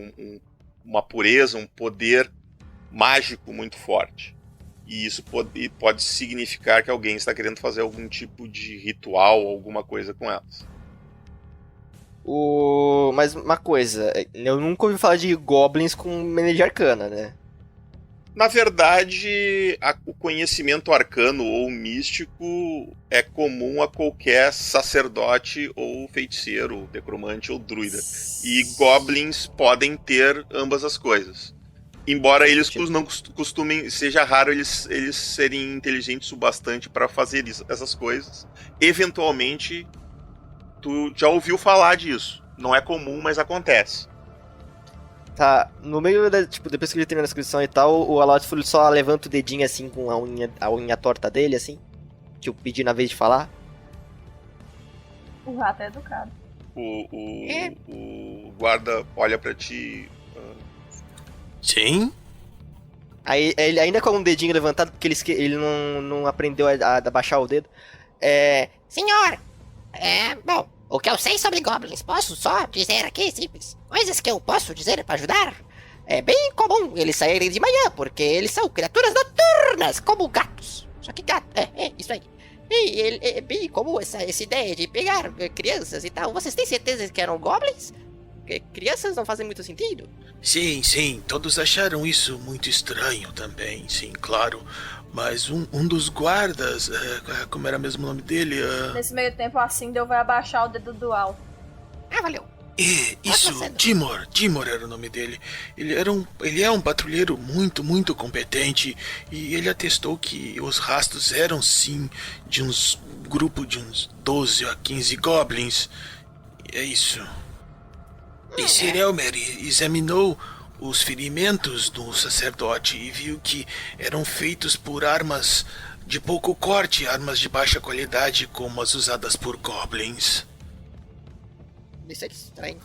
S4: uma pureza, um poder mágico muito forte. E isso pode significar que alguém está querendo fazer algum tipo de ritual, alguma coisa com elas.
S5: Mas uma coisa, eu nunca ouvi falar de goblins com energia arcana, né?
S4: Na verdade, o conhecimento arcano ou místico é comum a qualquer sacerdote ou feiticeiro, necromante ou druida. E goblins podem ter ambas as coisas. Embora eles não costumem, seja raro eles serem inteligentes o bastante para fazer essas coisas. Eventualmente, tu já ouviu falar disso. Não é comum, mas acontece.
S5: Tá, no meio depois que ele termina a descrição e tal, o Alot só levanta o dedinho assim com a unha torta dele, assim, tipo, pedindo a vez de falar.
S6: O rato é educado.
S4: O guarda olha pra ti.
S9: Sim?
S5: Aí ele ainda com um dedinho levantado, porque ele não aprendeu a baixar o dedo.
S10: Senhor, bom, o que eu sei sobre goblins, posso só dizer aqui, simples. Coisas que eu posso dizer pra ajudar. É bem comum eles saírem de manhã, porque eles são criaturas noturnas, como gatos. Só que gato, isso aí. E é bem comum essa ideia de pegar crianças e tal. Vocês têm certeza que eram goblins? Porque crianças não fazem muito sentido.
S9: Sim, todos acharam isso muito estranho também, sim, claro. Mas um dos guardas, como era mesmo o nome dele?
S6: Nesse meio tempo, a Sindel vai abaixar o dedo do Al.
S10: Valeu.
S9: Isso, Dimor era o nome dele. Ele é um patrulheiro muito, muito competente. E ele atestou que os rastros eram sim de grupo de uns 12 a 15 goblins. É isso. E Sir Elmer examinou os ferimentos do sacerdote e viu que eram feitos por armas de pouco corte, armas de baixa qualidade como as usadas por goblins.
S5: Isso é estranho.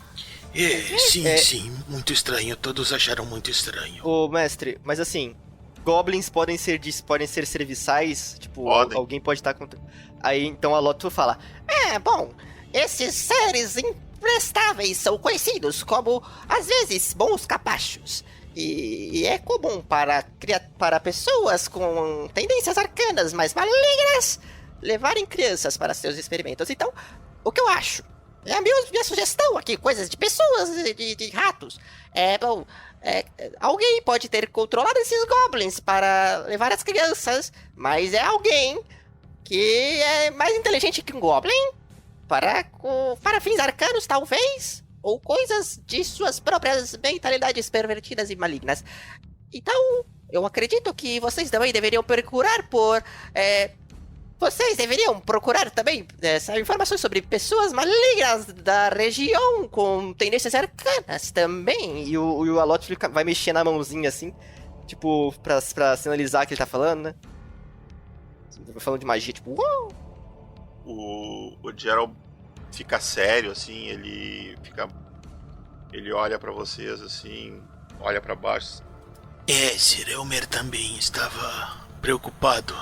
S9: Sim, muito estranho. Todos acharam muito estranho.
S5: Ô, mestre, mas assim, goblins podem ser serviçais? Tipo, alguém pode estar contra... Aí, então a Loto fala...
S10: Bom, esses seres imprestáveis são conhecidos como, às vezes, bons capachos. E é comum para pessoas com tendências arcanas mais malignas levarem crianças para seus experimentos. Então, o que eu acho? É a minha sugestão aqui, coisas de pessoas, de ratos. Alguém pode ter controlado esses goblins para levar as crianças, mas é alguém que é mais inteligente que um goblin para fins arcanos, talvez, ou coisas de suas próprias mentalidades pervertidas e malignas. Então, eu acredito que vocês também deveriam procurar Vocês deveriam procurar também informações sobre pessoas malignas da região com tendências arcanas também.
S5: E o Alot vai mexer na mãozinha assim, tipo, pra sinalizar que ele tá falando, né? Falando de magia, tipo, uou!
S4: O Gerald fica sério, assim, ele olha pra vocês, assim, olha pra baixo.
S9: Sir Elmer também estava preocupado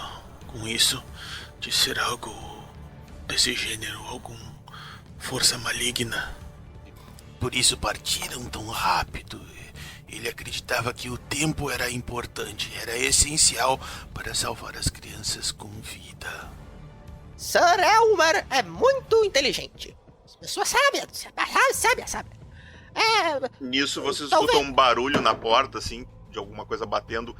S9: com isso. De ser algo desse gênero, alguma força maligna. Por isso partiram tão rápido. Ele acreditava que o tempo era importante, era essencial para salvar as crianças com vida.
S10: Sir Elmer é muito inteligente. Pessoa sábia.
S4: Nisso vocês escutam um barulho na porta, assim, de alguma coisa batendo.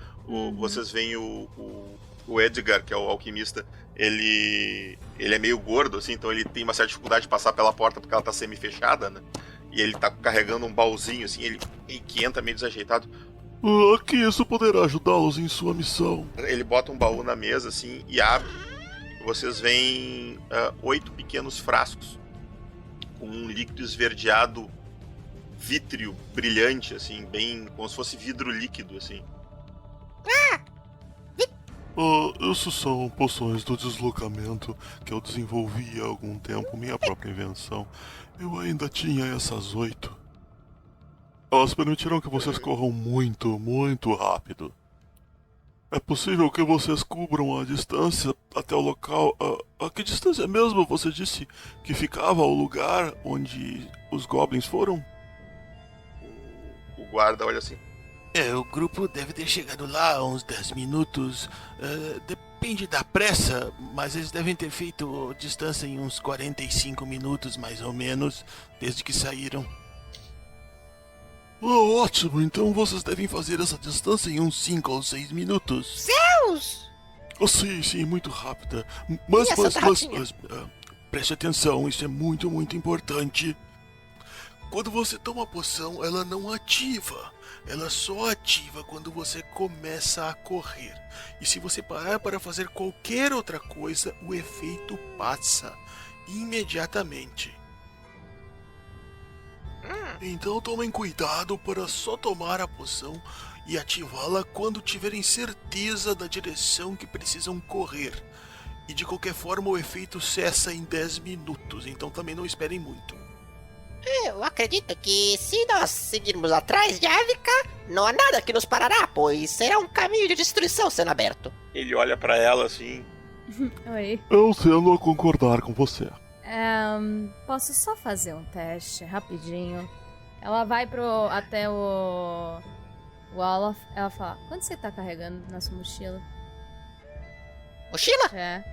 S4: Vocês veem o Edgar, que é o alquimista, ele é meio gordo, assim, então ele tem uma certa dificuldade de passar pela porta porque ela tá semi-fechada, né? E ele tá carregando um baúzinho, assim, ele que entra meio desajeitado.
S11: Aqui isso poderá ajudá-los em sua missão.
S4: Ele bota um baú na mesa, assim, e abre. Vocês veem 8 pequenos frascos com um líquido esverdeado vítreo brilhante, assim, bem como se fosse vidro líquido, assim.
S11: Isso são poções do deslocamento que eu desenvolvi há algum tempo, minha própria invenção. Eu ainda tinha essas 8. Elas permitirão que vocês corram muito, muito rápido. É possível que vocês cubram a distância até o local... A que distância mesmo você disse que ficava o lugar onde os goblins foram?
S4: O guarda olha assim.
S9: O grupo deve ter chegado lá há uns 10 minutos. Depende da pressa, mas eles devem ter feito distância em uns 45 minutos, mais ou menos, desde que saíram.
S11: Ótimo, então vocês devem fazer essa distância em uns 5 ou 6 minutos.
S10: Zeus!
S11: Sim, muito rápida. Mas, preste atenção, isso é muito, muito importante. Quando você toma a poção, ela não ativa. Ela só ativa quando você começa a correr. E se você parar para fazer qualquer outra coisa, o efeito passa imediatamente. Então tomem cuidado para só tomar a poção e ativá-la quando tiverem certeza da direção que precisam correr.
S9: E de qualquer forma o efeito cessa em 10 minutos, então também não esperem muito.
S10: Eu acredito que se nós seguirmos atrás de Ávica, não há nada que nos parará, pois será um caminho de destruição sendo aberto.
S4: Ele olha pra ela assim.
S8: Oi.
S11: Eu tendo a concordar com você.
S8: Posso só fazer um teste rapidinho? Ela vai até o Olaf. Ela fala: quanto você tá carregando na sua mochila?
S10: Mochila?
S8: É.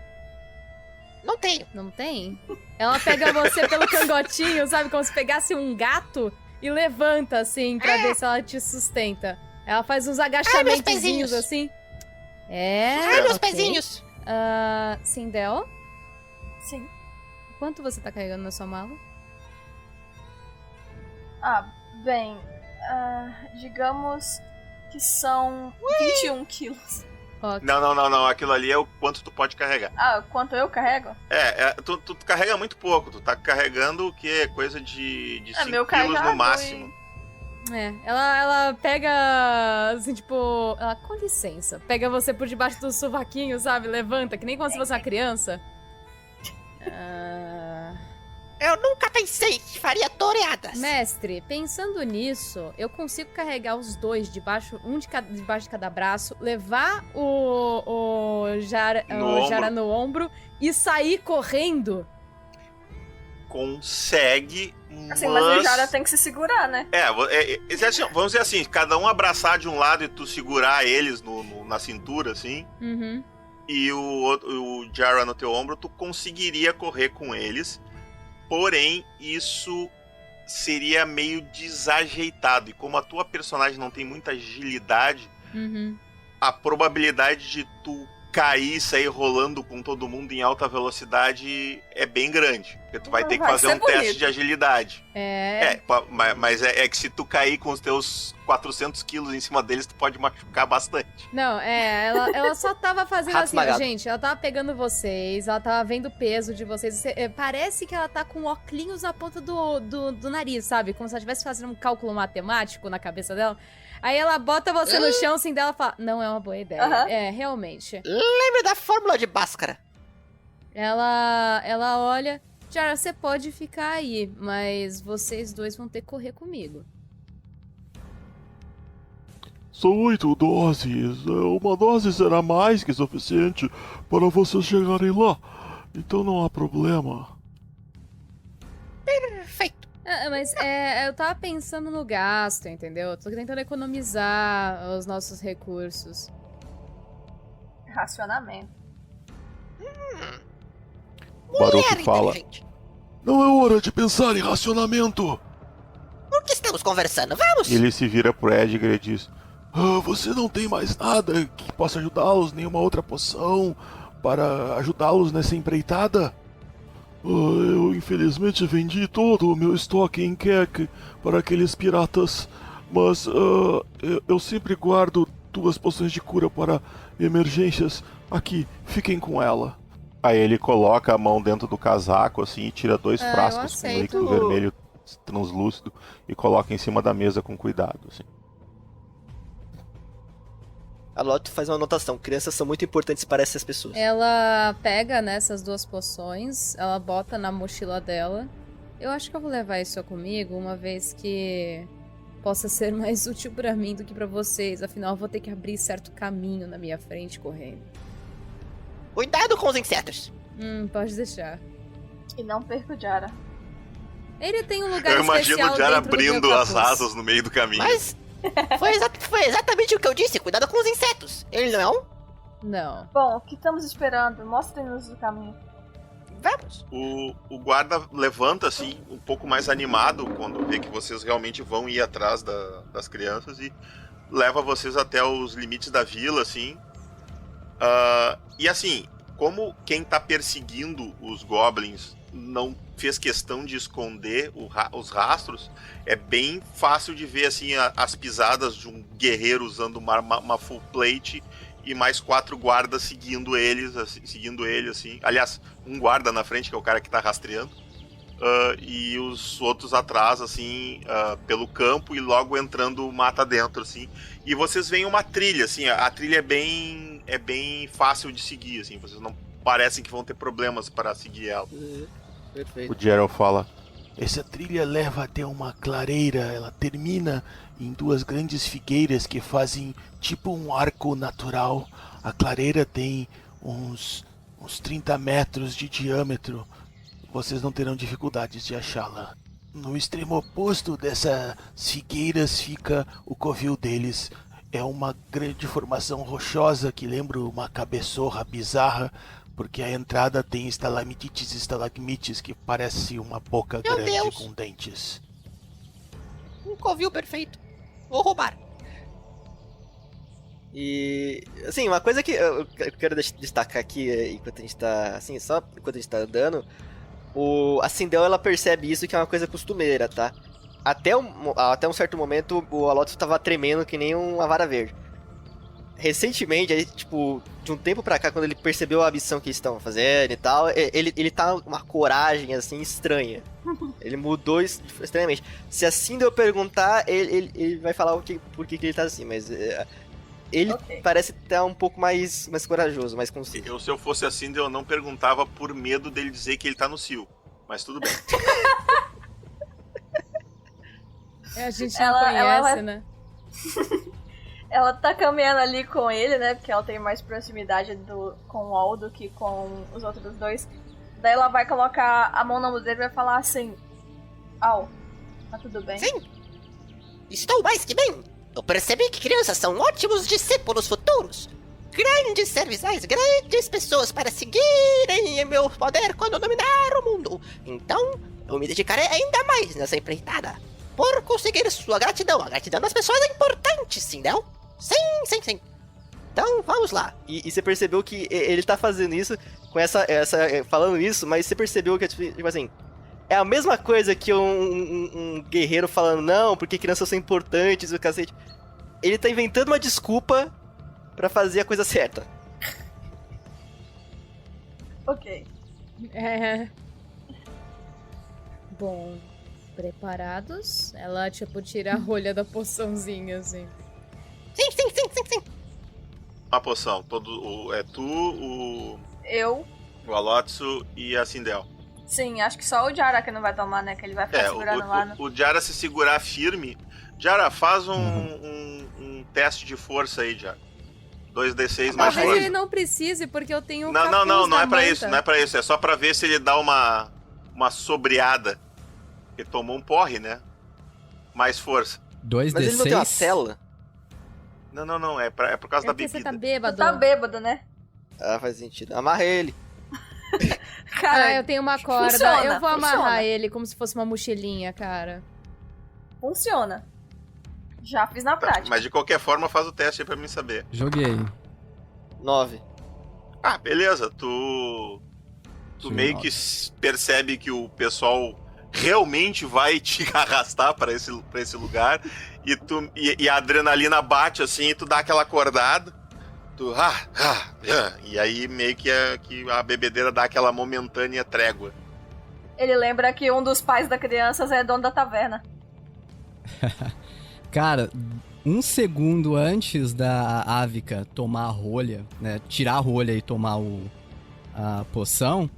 S10: Não tenho.
S8: Não tem? Ela pega você pelo cangotinho, sabe? Como se pegasse um gato e levanta, assim, pra ver se ela te sustenta. Ela faz uns agachamentozinhos, assim.
S10: Ai, meus pezinhos.
S8: Sindel?
S6: Sim.
S8: Quanto você tá carregando na sua mala?
S6: Bem, digamos que são 21 quilos.
S8: Okay.
S4: Não. Aquilo ali é o quanto tu pode carregar.
S6: Quanto eu carrego?
S4: Tu carrega muito pouco. Tu tá carregando o quê? Coisa de 5
S6: meu
S4: quilos no máximo.
S8: Ela pega, assim, tipo... Ela, com licença. Pega você por debaixo do sovaquinho, sabe? Levanta, que nem como se fosse uma criança.
S10: Eu nunca pensei que faria toreadas.
S8: Mestre, pensando nisso, eu consigo carregar os dois debaixo de cada braço, levar o Jara no ombro e sair correndo.
S4: Consegue,
S6: mas o Jara tem que se segurar, né?
S4: Vamos dizer assim, cada um abraçar de um lado e tu segurar eles na cintura, assim.
S8: Uhum.
S4: E o Jara no teu ombro, tu conseguiria correr com eles. Porém, isso seria meio desajeitado. E como a tua personagem não tem muita agilidade, a probabilidade de tu cair e sair rolando com todo mundo em alta velocidade é bem grande. Porque tu vai ter que fazer um teste de agilidade. Mas é que se tu cair com os teus 400 quilos em cima deles, tu pode machucar bastante.
S8: Não, ela só tava fazendo assim, gente, ela tava pegando vocês, ela tava vendo o peso de vocês. Parece que ela tá com óculos na ponta do nariz, sabe? Como se ela estivesse fazendo um cálculo matemático na cabeça dela. Aí ela bota você no chão, assim, dela fala, não é uma boa ideia. Realmente.
S10: Lembra da fórmula de Bhaskara?
S8: Ela olha, Jara, você pode ficar aí, mas vocês dois vão ter que correr comigo.
S11: São 8 doses. Uma dose será mais que suficiente para vocês chegarem lá. Então não há problema.
S10: Perfeito.
S8: Mas eu tava pensando no gasto, entendeu? Eu tô tentando economizar os nossos recursos.
S6: Racionamento.
S11: Baruch fala. Não é hora de pensar em racionamento.
S10: Por que estamos conversando? Vamos!
S11: Ele se vira pro Edgar e diz: você não tem mais nada que possa ajudá-los, nenhuma outra poção para ajudá-los nessa empreitada? Eu infelizmente vendi todo o meu estoque em Keck para aqueles piratas, mas eu sempre guardo 2 poções de cura para emergências. Aqui, fiquem com ela. Aí ele coloca a mão dentro do casaco assim e tira 2 frascos com líquido vermelho translúcido e coloca em cima da mesa com cuidado, assim.
S5: A Lotte faz uma anotação. Crianças são muito importantes para essas pessoas.
S8: Ela pega, né, essas 2 poções, ela bota na mochila dela. Eu acho que eu vou levar isso comigo, uma vez que possa ser mais útil pra mim do que pra vocês. Afinal, eu vou ter que abrir certo caminho na minha frente correndo.
S10: Cuidado com os insetos.
S8: Pode deixar.
S6: E não perca o Jara.
S8: Ele tem um lugar
S4: especial. Eu imagino o Jara
S8: dentro
S4: abrindo as asas no meio do caminho.
S10: Mas foi exatamente o que eu disse. Cuidado com os insetos. Ele não é um?
S8: Não.
S6: Bom, o que estamos esperando? Mostrem-nos o caminho.
S10: Vamos.
S4: O guarda levanta, assim, um pouco mais animado quando vê que vocês realmente vão ir atrás das crianças e leva vocês até os limites da vila, assim. E assim, como quem tá perseguindo os goblins não fez questão de esconder os rastros, é bem fácil de ver assim as pisadas de um guerreiro usando uma full plate e mais 4 guardas seguindo ele assim. Aliás, um guarda na frente, que é o cara que tá rastreando, e os outros atrás, assim, pelo campo e logo entrando mata dentro, assim. E vocês veem uma trilha, assim, a trilha é bem fácil de seguir, assim, vocês parecem que vão ter problemas para seguir ela.
S5: Perfeito.
S14: O Gerald fala:
S13: Essa trilha leva até uma clareira, ela termina em 2 grandes figueiras que fazem tipo um arco natural. A clareira tem uns 30 metros de diâmetro. Vocês não terão dificuldades de achá-la. No extremo oposto dessas figueiras fica o covil deles. É uma grande formação rochosa que lembra uma cabeçorra bizarra, porque a entrada tem estalactites e estalagmites que parece uma boca
S10: Meu
S13: grande
S10: Deus.
S13: com dentes.
S10: Um covil perfeito. Vou roubar.
S5: E, assim, uma coisa que eu quero destacar aqui, enquanto a gente tá, assim, só enquanto a gente tá andando, a Sindel, ela percebe isso, que é uma coisa costumeira, tá? Até um certo momento, o Alotus tava tremendo que nem uma vara verde. Recentemente, aí, tipo, de um tempo pra cá, quando ele percebeu a missão que eles estavam fazendo e tal, ele tá uma coragem, assim, estranha. Ele mudou estranhamente. Se a Sindel perguntar, ele vai falar por que ele tá assim, mas... Ele parece estar um pouco mais corajoso, mais consciente.
S4: Se eu fosse assim, eu não perguntava por medo dele dizer que ele tá no cio. Mas tudo bem.
S8: A gente não conhece, né?
S6: Ela tá caminhando ali com ele, né? Porque ela tem mais proximidade com o Al do que com os outros dois. Daí ela vai colocar a mão na mão dele e vai falar assim: Al, tá tudo bem?
S10: Sim. Estou mais que bem. Eu percebi que crianças são ótimos discípulos futuros. Grandes serviçais, grandes pessoas para seguirem em meu poder quando dominar o mundo. Então, eu me dedicarei ainda mais nessa empreitada. Por conseguir sua gratidão. A gratidão das pessoas é importante, sim, não? Sim. Então, vamos lá.
S5: E você percebeu que ele tá fazendo isso, com falando isso, mas você percebeu que, tipo assim... É a mesma coisa que um guerreiro falando, não, porque crianças são importantes, o cacete. Ele tá inventando uma desculpa pra fazer a coisa certa.
S6: Ok.
S8: Bom, preparados? Ela, tipo, tira a rolha da poçãozinha, assim.
S10: Sim.
S4: Uma poção. É tu,
S6: Eu.
S4: o Alotsu e a Sindel.
S6: Sim, acho que só o Jara que não vai tomar, né? Que ele vai ficar segurando lá. No...
S4: O Jara se segurar firme. Jara, faz um teste de força aí, Jara. 2d6 mais
S8: Talvez
S4: força.
S8: ele não precise, porque eu tenho
S4: Não é pra isso, não é pra isso. É só pra ver se ele dá uma sobriada. Ele tomou um porre, né? Mais força.
S7: 2d6?
S5: Mas ele não tem uma cela?
S4: Não, é por causa da bebida.
S8: Você tá bêbado.
S6: Tá bêbado, né?
S5: Ah, faz sentido. Amarra ele.
S6: Cara,
S8: eu tenho uma corda.
S6: funciona,
S8: Eu vou amarrar
S6: funciona.
S8: ele como se fosse uma mochilinha, cara.
S6: Funciona. Já fiz na prática.
S4: Mas de qualquer forma, faz o teste aí pra mim saber.
S7: Joguei.
S5: 9.
S4: Ah, beleza. Tu meio que percebe que o pessoal realmente vai te arrastar pra esse lugar. E a adrenalina bate assim, e tu dá aquela acordada. E aí meio que a bebedeira dá aquela momentânea trégua.
S6: Ele lembra que um dos pais da criança é dono da taverna.
S7: Cara, um segundo antes da Ávica tomar a rolha, né? Tirar a rolha e tomar a poção,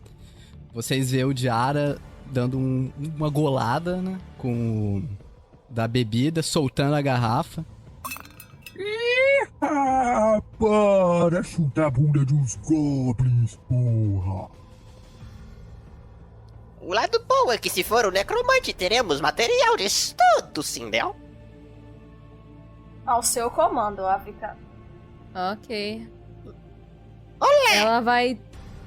S7: vocês vê o Jara dando uma golada, né? Da bebida, soltando a garrafa.
S15: Para chutar a bunda dos goblins, porra!
S10: O lado bom é que se for o necromante, teremos material de estudo, Sindel.
S6: Ao seu comando, África.
S8: Ok.
S10: Olé!
S8: Ela vai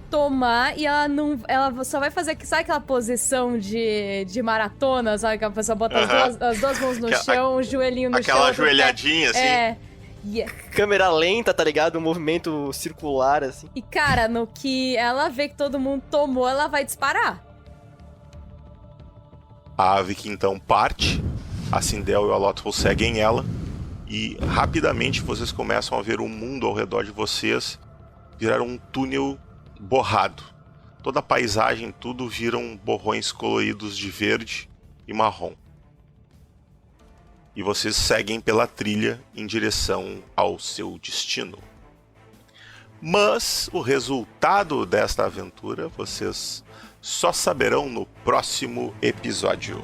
S8: tomar e ela não. Ela só vai fazer, sabe aquela posição de maratona, sabe? Que a pessoa bota as duas mãos no chão, o joelhinho no chão.
S4: Aquela ajoelhadinha, assim.
S8: É.
S5: Câmera lenta, tá ligado? Um movimento circular, assim.
S8: E, cara, no que ela vê que todo mundo tomou, ela vai disparar.
S4: A Avik então parte, a Sindel e o Alotful seguem ela, e rapidamente vocês começam a ver o mundo ao redor de vocês virar um túnel borrado. Toda a paisagem, tudo viram borrões coloridos de verde e marrom. E vocês seguem pela trilha em direção ao seu destino. Mas o resultado desta aventura vocês só saberão no próximo episódio.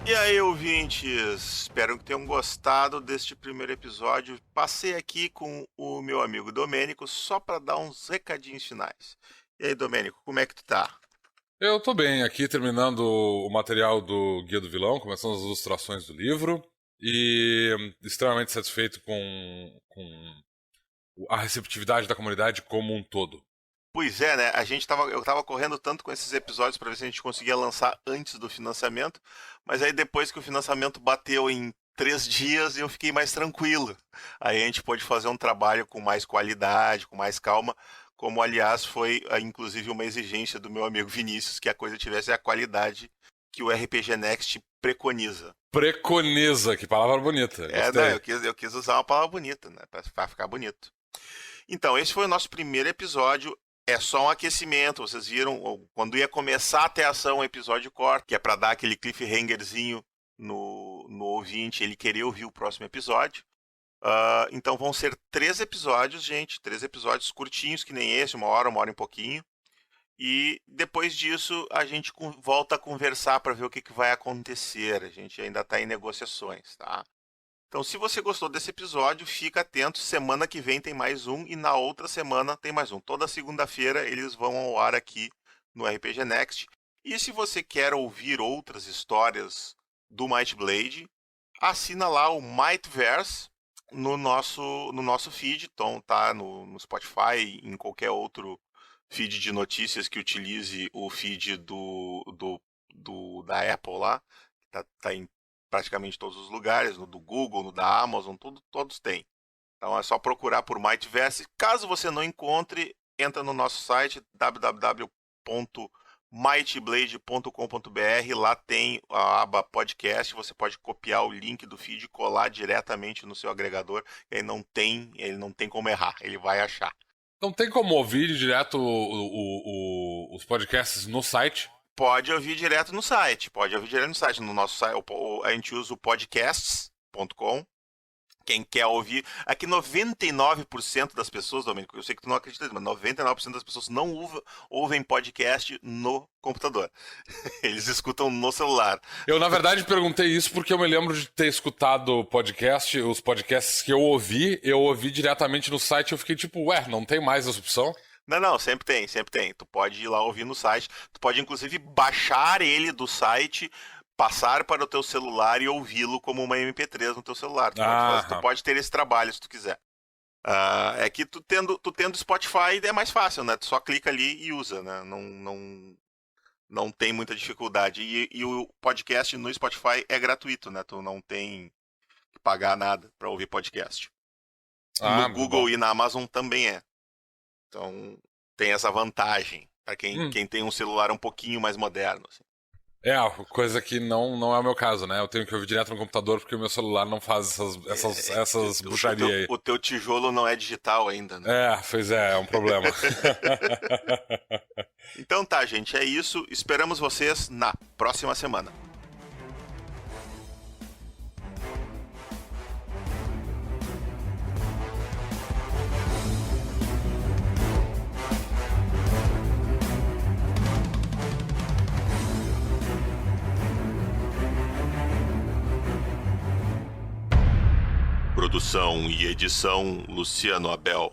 S4: E aí, ouvintes, espero que tenham gostado deste primeiro episódio. Passei aqui com o meu amigo Domênico só para dar uns recadinhos finais. E aí, Domênico, como é que tu tá?
S16: Eu tô bem, aqui terminando o material do Guia do Vilão, começando as ilustrações do livro, e extremamente satisfeito com a receptividade da comunidade como um todo.
S4: Pois é, né? Eu tava correndo tanto com esses episódios para ver se a gente conseguia lançar antes do financiamento, mas aí depois que o financiamento bateu em 3 dias, eu fiquei mais tranquilo. Aí a gente pôde fazer um trabalho com mais qualidade, com mais calma, como aliás foi inclusive uma exigência do meu amigo Vinícius, que a coisa tivesse a qualidade que o RPG Next preconiza.
S16: Preconiza, que palavra bonita.
S4: Eu quis usar uma palavra bonita, né? Pra ficar bonito. Então, esse foi o nosso primeiro episódio. É só um aquecimento, vocês viram, quando ia começar a ter ação o episódio corta, que é pra dar aquele cliffhangerzinho no ouvinte, ele querer ouvir o próximo episódio. Então vão ser 3 episódios, gente, 3 episódios curtinhos, que nem esse, 1 hora e pouquinho. E depois disso a gente volta a conversar para ver o que vai acontecer, a gente ainda tá em negociações, tá? Então, se você gostou desse episódio, fica atento. Semana que vem tem mais um e na outra semana tem mais um. Toda segunda-feira eles vão ao ar aqui no RPG Next. E se você quer ouvir outras histórias do Might Blade, assina lá o Mightverse no nosso feed. Então, tá no Spotify, em qualquer outro feed de notícias que utilize o feed da Apple lá. Tá em praticamente todos os lugares, no do Google, no da Amazon, todos têm. Então é só procurar por Mightverse. Caso você não encontre, entra no nosso site www.mightblade.com.br. Lá tem a aba podcast, você pode copiar o link do feed e colar diretamente no seu agregador. Ele não tem como errar, ele vai achar.
S16: Não tem como ouvir direto os podcasts no site?
S4: Pode ouvir direto no site. No nosso site, a gente usa o podcasts.com. Quem quer ouvir. Aqui 99% das pessoas, Domênico, eu sei que tu não acredita, mas 99% das pessoas não ouvem podcast no computador. Eles escutam no celular.
S16: Eu, na verdade, perguntei isso porque eu me lembro de ter escutado os podcasts que eu ouvi diretamente no site. Eu fiquei tipo, não tem mais essa opção?
S4: Não, sempre tem. Tu pode ir lá ouvir no site. Tu pode, inclusive, baixar ele do site, passar para o teu celular e ouvi-lo como uma MP3 no teu celular. Tu pode ter esse trabalho se tu quiser. É que tu tendo Spotify é mais fácil, né? Tu só clica ali e usa, né? Não tem muita dificuldade. E o podcast no Spotify é gratuito, né? Tu não tem que pagar nada para ouvir podcast. No Google e na Amazon também é. Então, tem essa vantagem para quem tem um celular um pouquinho mais moderno. Assim.
S16: Coisa que não é o meu caso, né? Eu tenho que ouvir direto no computador porque o meu celular não faz essas bruxarias aí.
S4: O teu tijolo não é digital ainda, né?
S16: Pois é um problema.
S4: Então tá, gente, é isso. Esperamos vocês na próxima semana. Produção e edição Luciano Abel.